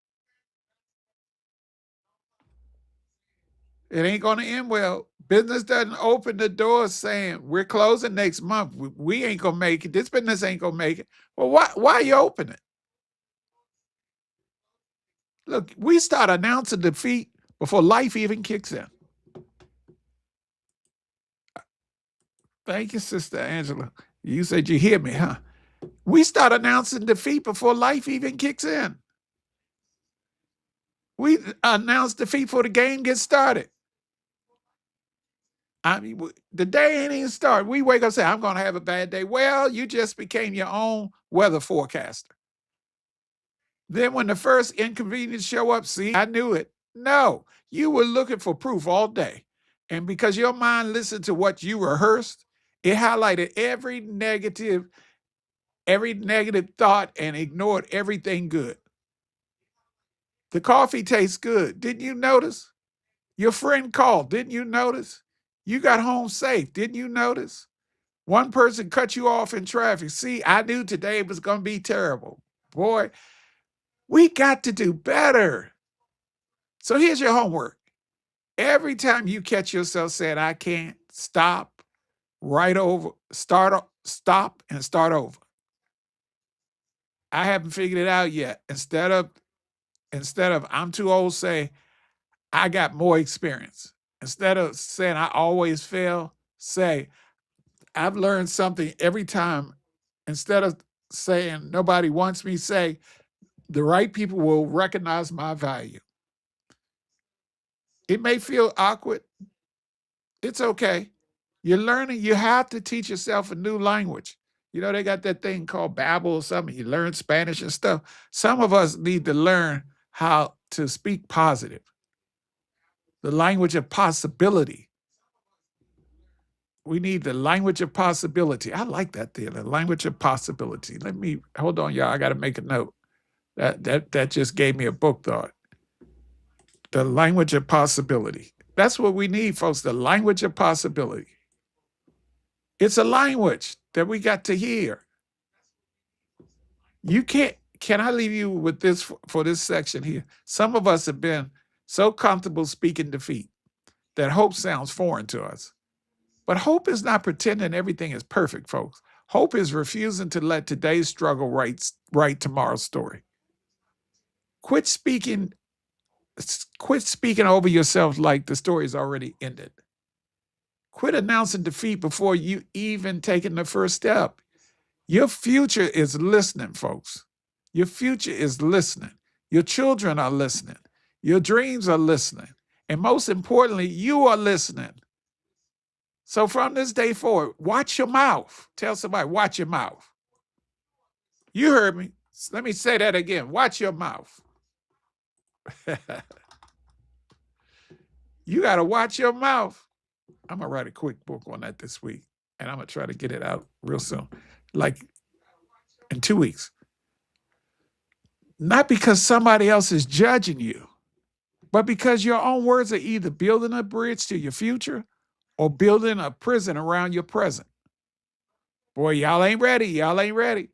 Speaker 3: It ain't going to end well. Business doesn't open the doors saying we're closing next month. We ain't going to make it. This business ain't going to make it. Well, why you open it? Look, we start announcing defeat before life even kicks in. Thank you, Sister Angela. You said you hear me, huh? We start announcing defeat before life even kicks in. We announce defeat before the game gets started. I mean, the day ain't even started. We wake up and say, I'm going to have a bad day. Well, you just became your own weather forecaster. Then when the first inconvenience show up, see, I knew it. No, you were looking for proof all day. And because your mind listened to what you rehearsed, it highlighted every negative thought and ignored everything good. The coffee tastes good. Didn't you notice? Your friend called. Didn't you notice? You got home safe. Didn't you notice? One person cut you off in traffic. See, I knew today was going to be terrible. Boy, we got to do better. So here's your homework. Every time you catch yourself saying, I can't, stop, right over, stop and start over. I haven't figured it out yet. Instead of I'm too old, say I got more experience. Instead of saying I always fail, say I've learned something every time. Instead of saying nobody wants me, say the right people will recognize my value. It may feel awkward. It's okay. You're learning. You have to teach yourself a new language. You know, they got that thing called Babbel or something. You learn Spanish and stuff. Some of us need to learn how to speak positive, the language of possibility. We need the language of possibility. I like that there, the language of possibility. Let me hold on, y'all. I got to make a note. That just gave me a book thought. The language of possibility. That's what we need, folks. The language of possibility. It's a language that we got to hear. You can't. Can I leave you with this for this section here? Some of us have been so comfortable speaking defeat that hope sounds foreign to us. But hope is not pretending everything is perfect, folks. Hope is refusing to let today's struggle write tomorrow's story. Quit speaking over yourself like the story's already ended. Quit announcing defeat before you even taken the first step. Your future is listening, folks. Your future is listening. Your children are listening. Your dreams are listening. And most importantly, you are listening. So from this day forward, watch your mouth. Tell somebody, watch your mouth. You heard me. Let me say that again. Watch your mouth. You got to watch your mouth. I'm going to write a quick book on that this week, and I'm going to try to get it out real soon, like in 2 weeks. Not because somebody else is judging you, but because your own words are either building a bridge to your future or building a prison around your present. Boy, y'all ain't ready. Y'all ain't ready.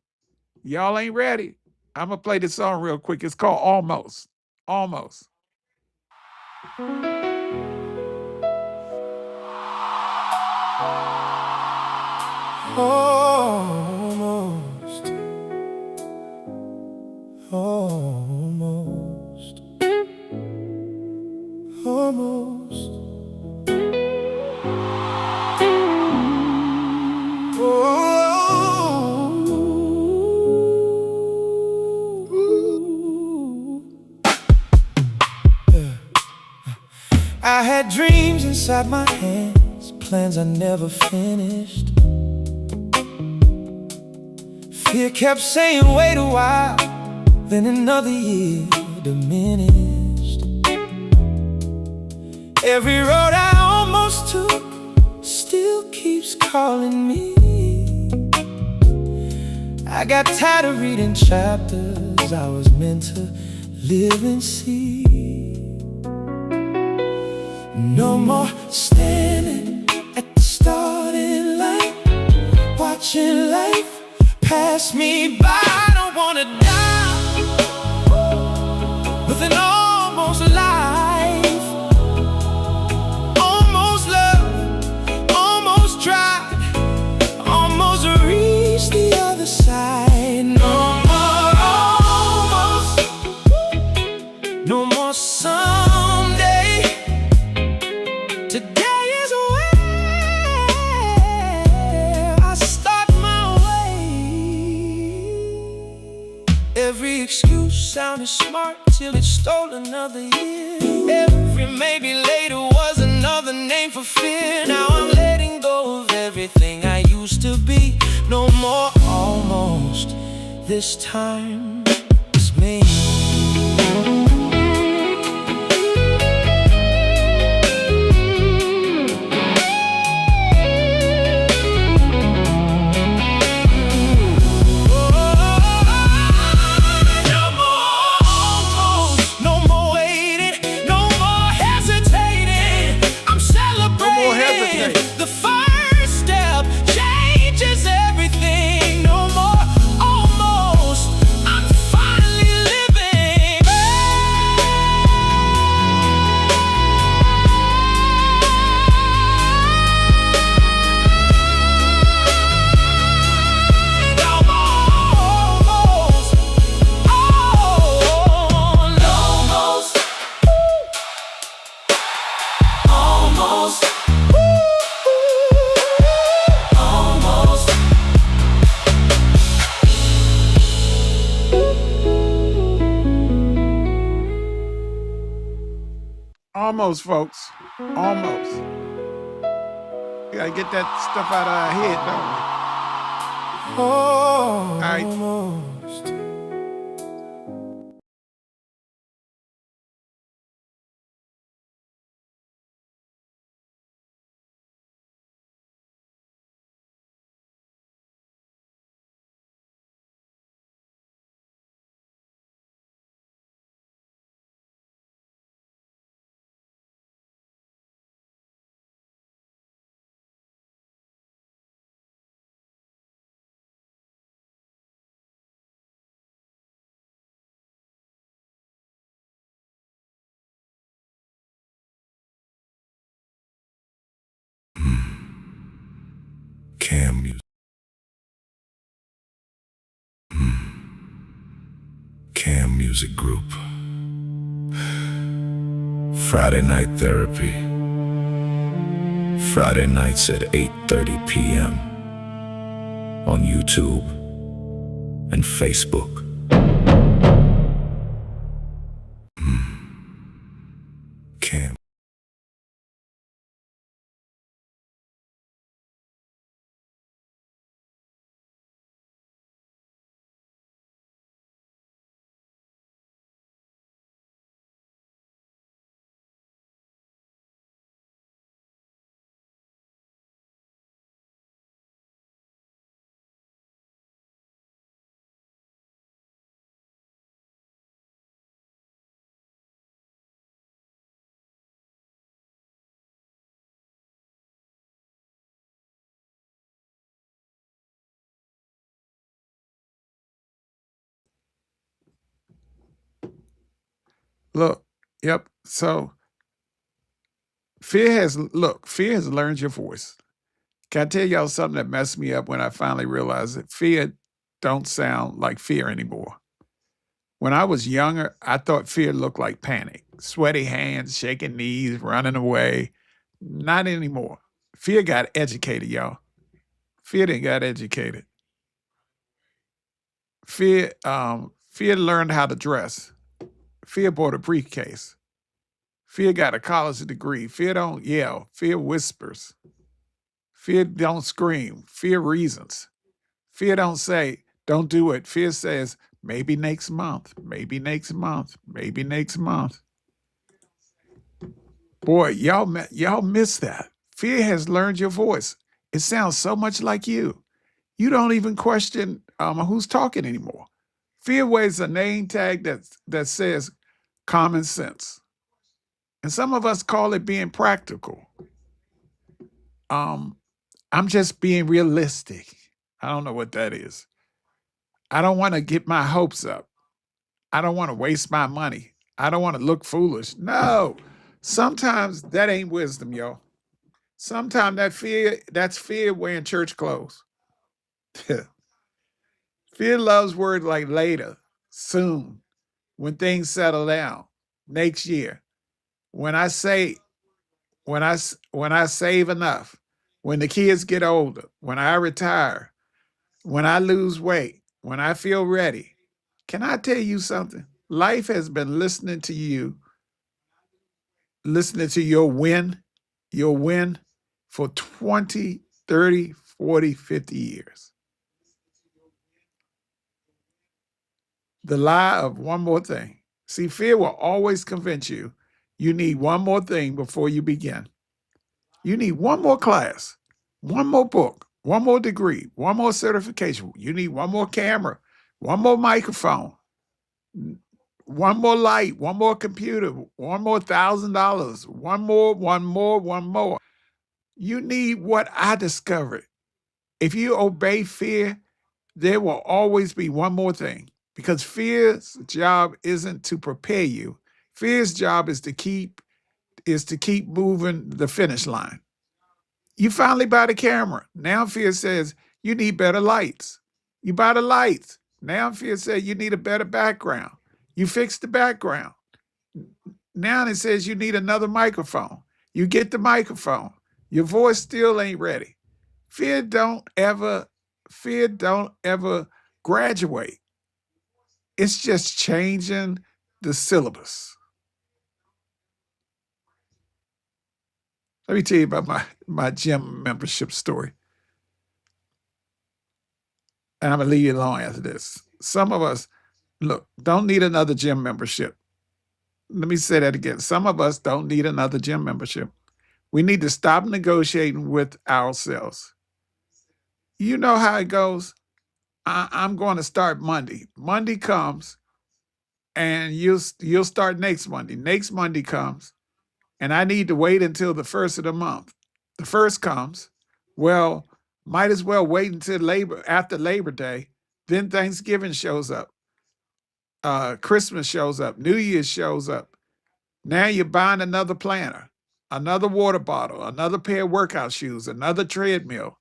Speaker 3: Y'all ain't ready. I'm going to play this song real quick. It's called Almost. Almost.
Speaker 1: Almost. Almost. Almost. I had dreams inside my hands, plans I never finished. Fear kept saying, wait a while, then another year diminished. Every road I almost took still keeps calling me. I got tired of reading chapters I was meant to live and see. No more standing at the starting line, watching life pass me by. I don't wanna die with an almost life, almost love, almost tried, almost reached the other side. No more almost, no more someday. Today is where I start my way. Every excuse sounded smart till it stole another year. Every maybe later was another name for fear. Now I'm letting go of everything I used to be. No more almost. This time it's me. The first step changes everything. No more almost. I'm finally living.
Speaker 3: Almost, folks. Almost. We gotta get that stuff out of our head, don't we? All right.
Speaker 1: Almost. Cam music. Cam Music Group. Friday Night Therapy. Friday nights at 8:30 p.m. on YouTube and Facebook. Cam.
Speaker 3: Look, yep. So fear has learned your voice. Can I tell y'all something that messed me up when I finally realized that fear don't sound like fear anymore? When I was younger, I thought fear looked like panic, sweaty hands, shaking knees, running away. Not anymore. Fear got educated, y'all. Fear didn't got educated. Fear learned how to dress. Fear bought a briefcase. Fear got a college degree. Fear don't yell. Fear whispers. Fear don't scream. Fear reasons. Fear don't say, don't do it. Fear says, maybe next month, maybe next month, maybe next month. Boy, y'all miss that. Fear has learned your voice. It sounds so much like you. You don't even question who's talking anymore. Fear wears a name tag that says common sense. And some of us call it being practical. Um, I'm just being realistic. I don't know what that is. I don't want to get my hopes up. I don't want to waste my money. I don't want to look foolish. No. Sometimes that ain't wisdom, yo. Sometimes that's fear wearing church clothes. Fear loves words like later, soon, when things settle down, next year. When I say when I save enough, when the kids get older, when I retire, when I lose weight, when I feel ready. Can I tell you something? Life has been listening to your win for 20, 30, 40, 50 years. The lie of one more thing. See, fear will always convince you you need one more thing before you begin. You need one more class, one more book, one more degree, one more certification. You need one more camera, one more microphone, one more light, one more computer, one more $1,000, one more, one more, one more. You need what I discovered. If you obey fear, there will always be one more thing because fear's job isn't to prepare you. Fear's job is to keep moving the finish line. You finally buy the camera. Now fear says you need better lights. You buy the lights. Now fear says you need a better background. You fix the background. Now it says you need another microphone. You get the microphone. Your voice still ain't ready. Fear don't ever graduate. It's just changing the syllabus. Let me tell you about my gym membership story. And I'm going to leave you alone after this. Some of us, look, don't need another gym membership. Let me say that again. Some of us don't need another gym membership. We need to stop negotiating with ourselves. You know how it goes. I'm going to start Monday. Monday comes, and you'll start next Monday. Next Monday comes, and I need to wait until the first of the month. The first comes, well, might as well wait until after Labor Day. Then Thanksgiving shows up. Christmas shows up. New Year's shows up. Now you're buying another planner, another water bottle, another pair of workout shoes, another treadmill.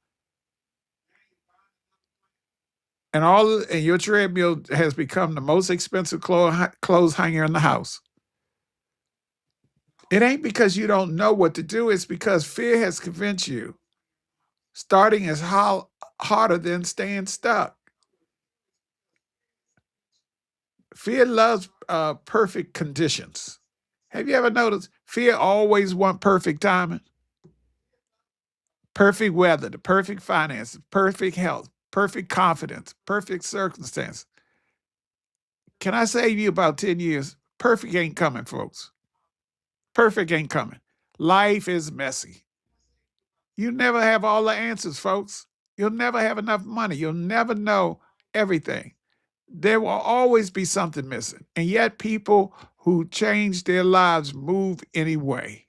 Speaker 3: And your treadmill has become the most expensive clothes hanger in the house. It ain't because you don't know what to do. It's because fear has convinced you starting is harder than staying stuck. Fear loves perfect conditions. Have you ever noticed fear always wants perfect timing? Perfect weather, the perfect finances, perfect health, perfect confidence, perfect circumstance. Can I save you about 10 years? Perfect ain't coming, folks. Perfect ain't coming. Life is messy. You never have all the answers, folks. You'll never have enough money. You'll never know everything. There will always be something missing. And yet people who change their lives move anyway.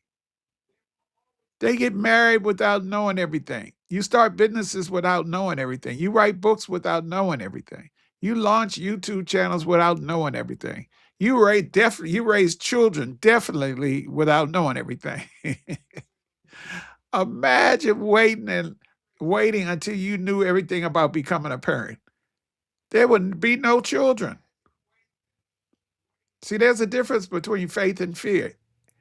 Speaker 3: They get married without knowing everything. You start businesses without knowing everything. You write books without knowing everything. You launch YouTube channels without knowing everything. You raise children definitely without knowing everything. Imagine waiting until you knew everything about becoming a parent. There would be no children. See, there's a difference between faith and fear.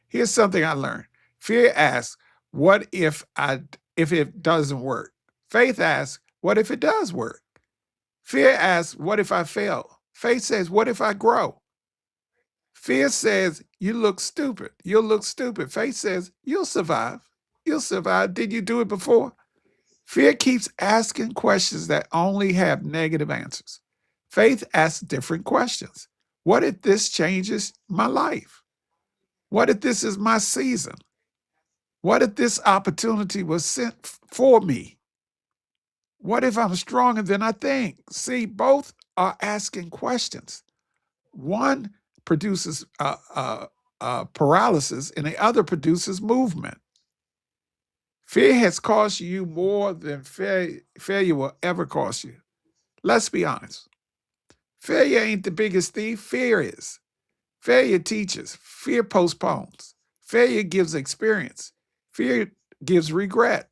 Speaker 3: Here's something I learned. Fear asks, what if it doesn't work? Faith asks, what if it does work? Fear asks, what if I fail? Faith says, what if I grow? Fear says, you look stupid. You'll look stupid. Faith says, you'll survive. You'll survive. Did you do it before? Fear keeps asking questions that only have negative answers. Faith asks different questions. What if this changes my life? What if this is my season? What if this opportunity was sent for me? What if I'm stronger than I think? See, both are asking questions. One produces paralysis, and the other produces movement. Fear has cost you more than failure will ever cost you. Let's be honest. Failure ain't the biggest thief. Fear is. Failure teaches. Fear postpones. Failure gives experience. Fear gives regret.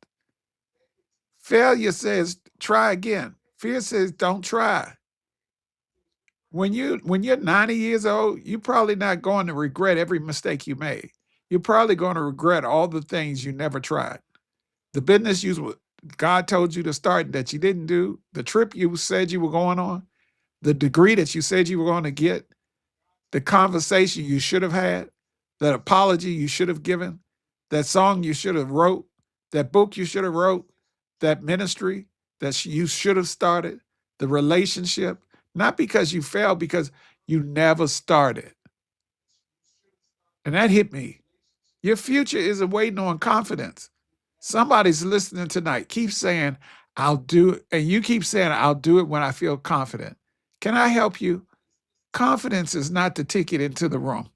Speaker 3: Failure says, try again. Fear says, don't try. When you're 90 years old, you're probably not going to regret every mistake you made. You're probably going to regret all the things you never tried. The business God told you to start that you didn't do, the trip you said you were going on, the degree that you said you were going to get, the conversation you should have had, that apology you should have given, that song you should have wrote, that book you should have wrote, that ministry that you should have started, the relationship, not because you failed, because you never started. And that hit me. Your future isn't waiting on confidence. Somebody's listening tonight. Keep saying, I'll do it. And you keep saying, I'll do it when I feel confident. Can I help you? Confidence is not the ticket into the room.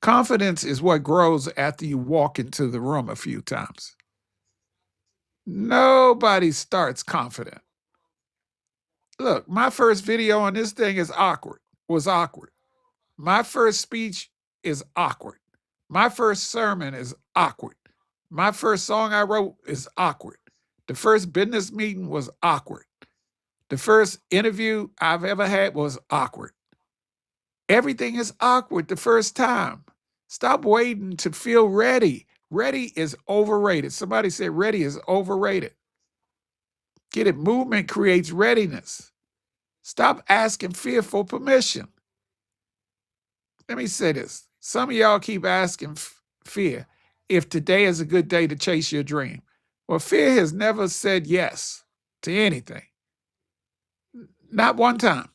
Speaker 3: Confidence is what grows after you walk into the room a few times. Nobody starts confident. Look, my first video on this thing was awkward. My first speech is awkward. My first sermon is awkward. My first song I wrote is awkward. The first business meeting was awkward. The first interview I've ever had was awkward. Everything is awkward the first time. Stop waiting to feel ready. Ready is overrated. Somebody said ready is overrated. Get it? Movement creates readiness. Stop asking fear for permission. Let me say this. Some of y'all keep asking fear, if today is a good day to chase your dream. Well, fear has never said yes to anything. Not one time.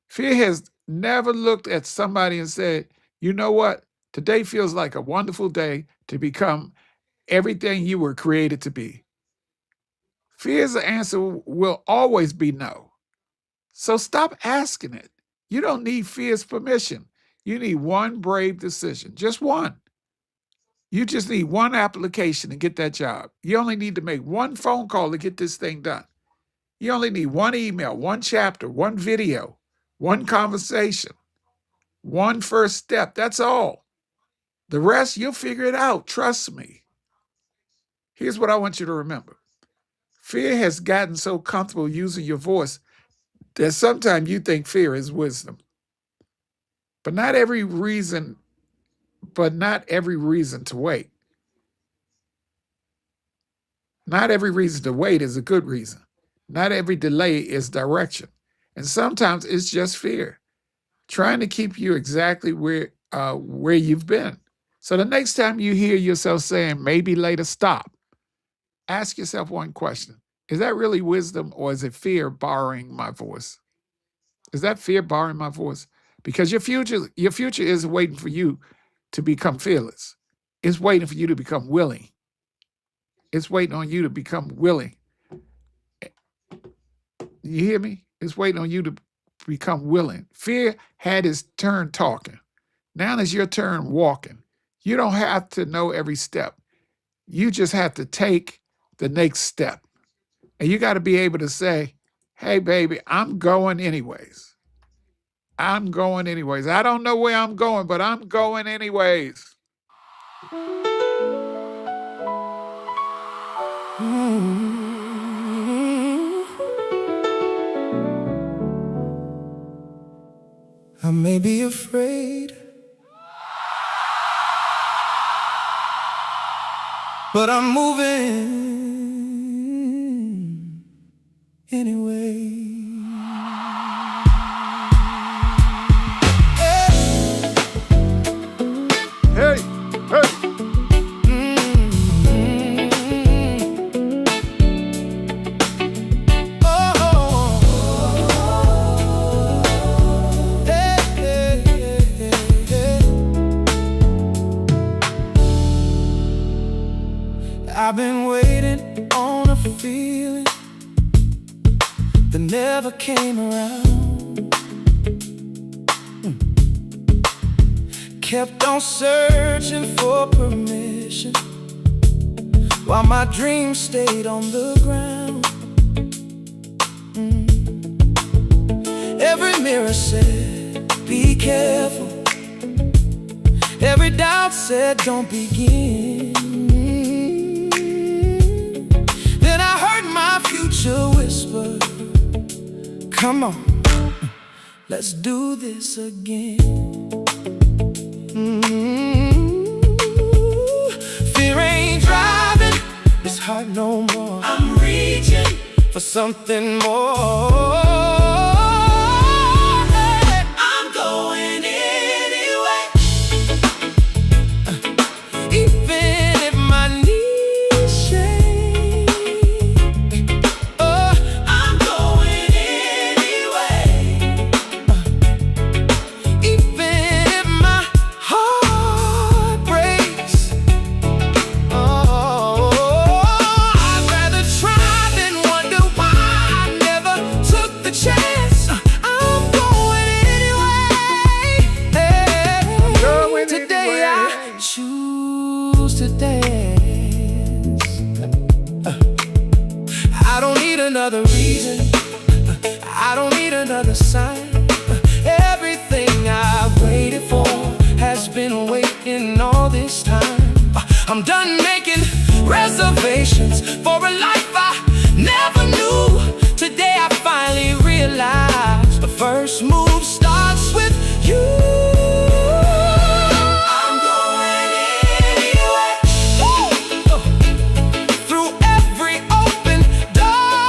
Speaker 3: Fear has never looked at somebody and said, you know what? Today feels like a wonderful day to become everything you were created to be. Fear's answer will always be no. So stop asking it. You don't need fear's permission. You need one brave decision, just one. You just need one application to get that job. You only need to make one phone call to get this thing done. You only need one email, one chapter, one video, one conversation, one first step. That's all. The rest, you'll figure it out. Trust me. Here's what I want you to remember. Fear has gotten so comfortable using your voice that sometimes you think fear is wisdom. But not every reason to wait. Not every reason to wait is a good reason. Not every delay is direction. And sometimes it's just fear, trying to keep you exactly where you've been. So the next time you hear yourself saying, maybe later, stop. Ask yourself one question. Is that really wisdom, or is it fear borrowing my voice? Is that fear borrowing my voice? Because your future is waiting for you to become fearless. It's waiting for you to become willing. It's waiting on you to become willing. You hear me? It's waiting on you to become willing. Fear had its turn talking. Now it's your turn walking. You don't have to know every step. You just have to take the next step. And you got to be able to say, hey, baby, I'm going anyways. I'm going anyways. I don't know where I'm going, but I'm going anyways.
Speaker 1: I may be afraid, but I'm moving anyway.
Speaker 3: Hey, hey.
Speaker 1: I've been waiting on a feeling that never came around. Kept on searching for permission while my dreams stayed on the ground. Every mirror said, be careful. Every doubt said, don't begin. Then I heard my future whisper, come on, let's do this again. Fear ain't driving this heart no more. I'm reaching for something more. I'm going anyway, even if my knees shake. Oh, I'm going anyway, even if my heart breaks. Oh, I'd rather try than wonder why I never took the chance. I'm going anyway.
Speaker 3: Going
Speaker 1: Today
Speaker 3: anyway.
Speaker 1: I choose to dance. I don't need another reason. I don't need another sign. Everything I've waited for has been waiting all this time. I'm done making reservations for a life I never knew. Today I finally realized the first move starts with you. I'm going anyway. Through every open door.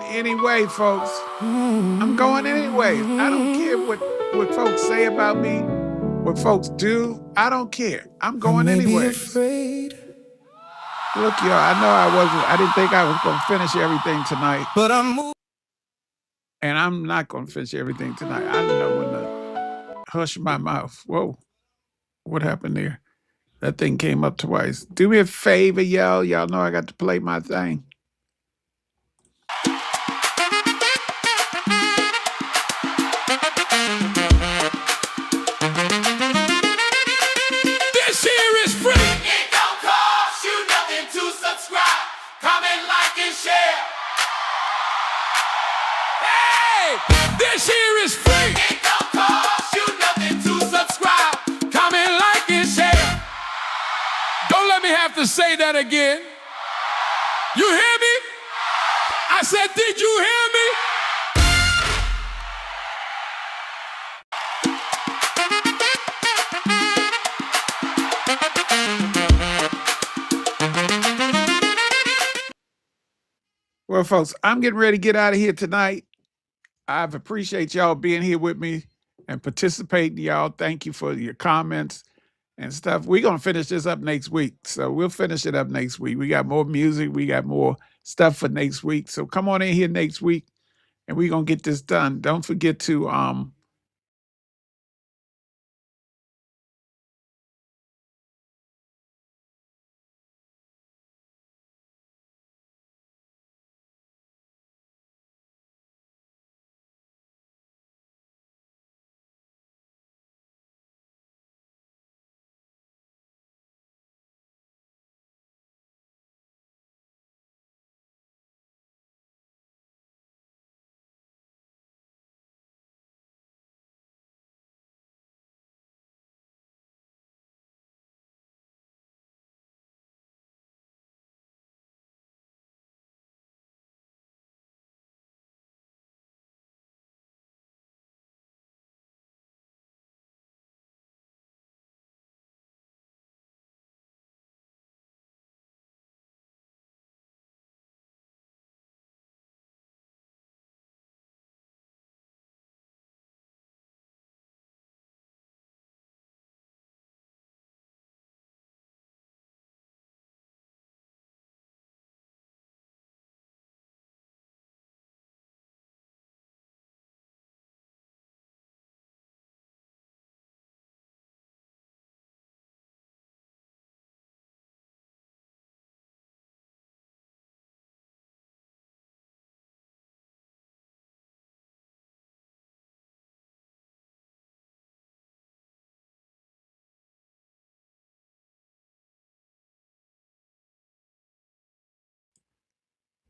Speaker 3: anyway, folks. I'm going anyway. I don't care what folks say about me, what folks do. I don't care. I'm going anyway. Look, y'all, I didn't think I was going to finish everything tonight.
Speaker 1: But I'm moving.
Speaker 3: And I'm not going to finish everything tonight. I don't know when to hush my mouth. Whoa, what happened there? That thing came up twice. Do me a favor, y'all. Y'all know I got to play my thing.
Speaker 1: This here is free. It don't cost you nothing to subscribe, comment, like, and share. Hey, this here is free. It don't cost you nothing to subscribe, comment, like, and share. Don't let me have to say that again. You hear me? I said, did you hear me?
Speaker 3: Well, folks, I'm getting ready to get out of here tonight. I appreciate y'all being here with me and participating, y'all. Thank you for your comments and stuff. We're going to finish this up next week. So we'll finish it up next week. We got more music. We got more stuff for next week. So come on in here next week and we're going to get this done. Don't forget to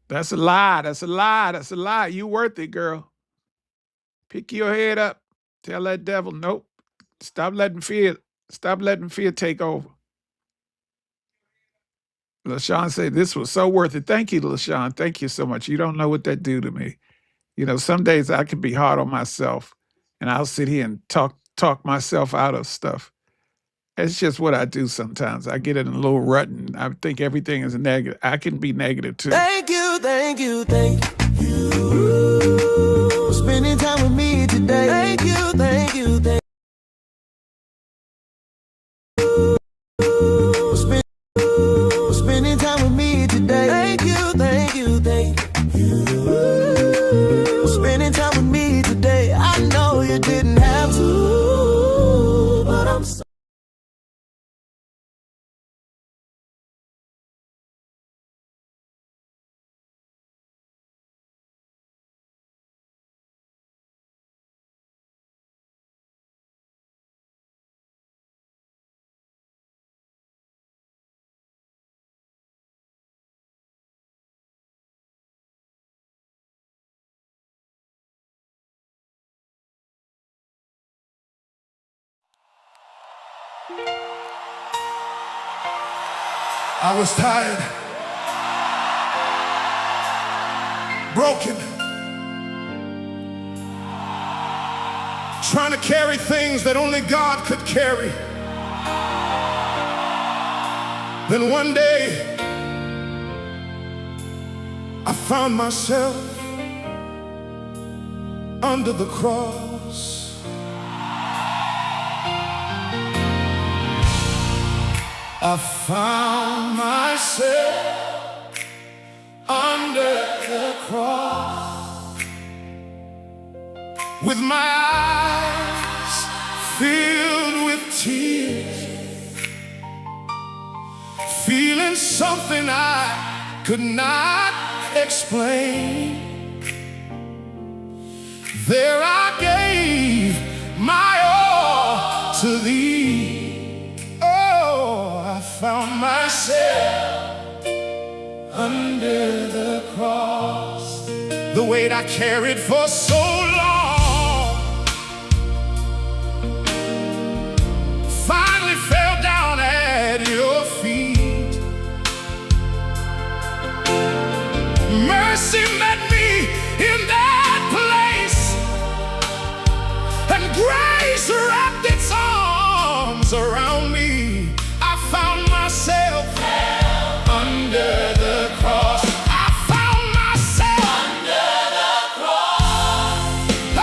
Speaker 3: that's a lie. That's a lie. That's a lie. You worth it, girl. Pick your head up. Tell that devil, nope. Stop letting fear take over. LaShawn said this was so worth it. Thank you, LaShawn. Thank you so much. You don't know what that do to me. You know, some days I can be hard on myself and I'll sit here and talk myself out of stuff. It's just what I do sometimes. I get in a little rut and I think everything is negative. I can be negative too.
Speaker 1: Thank you, thank you, thank you. For spending time with me today. Thank you, thank you, thank you. For spending time with me today. Thank you, thank you, thank you. For spending time with me today. I know you didn't have to, but I'm so. I was tired, broken, trying to carry things that only God could carry. Then one day, I found myself under the cross. I found myself under the cross, with my eyes filled with tears, feeling something I could not explain. There I gave my all to Thee. Oh, I found myself under the cross. The weight I carried for so long finally fell down at Your feet. Mercy met me in that place, and grace wrapped its arms around me. I found myself under the cross. I found myself under the cross. I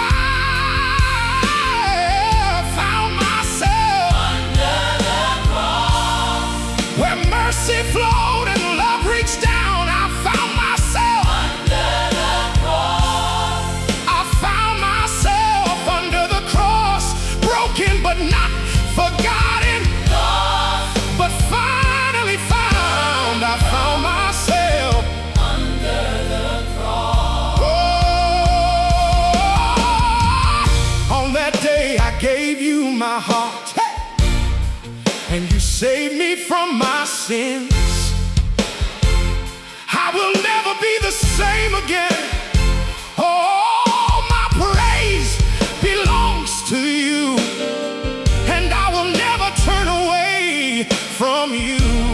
Speaker 1: found myself under the cross, where mercy flowed and love reached down. I found myself under the cross. I found myself under the cross, broken but not forgotten, but finally found. I found myself under the cross. Oh, on that day I gave You my heart, and You saved me from my sins. I will never be the same again. All my praise belongs to You, and I will never turn away from You.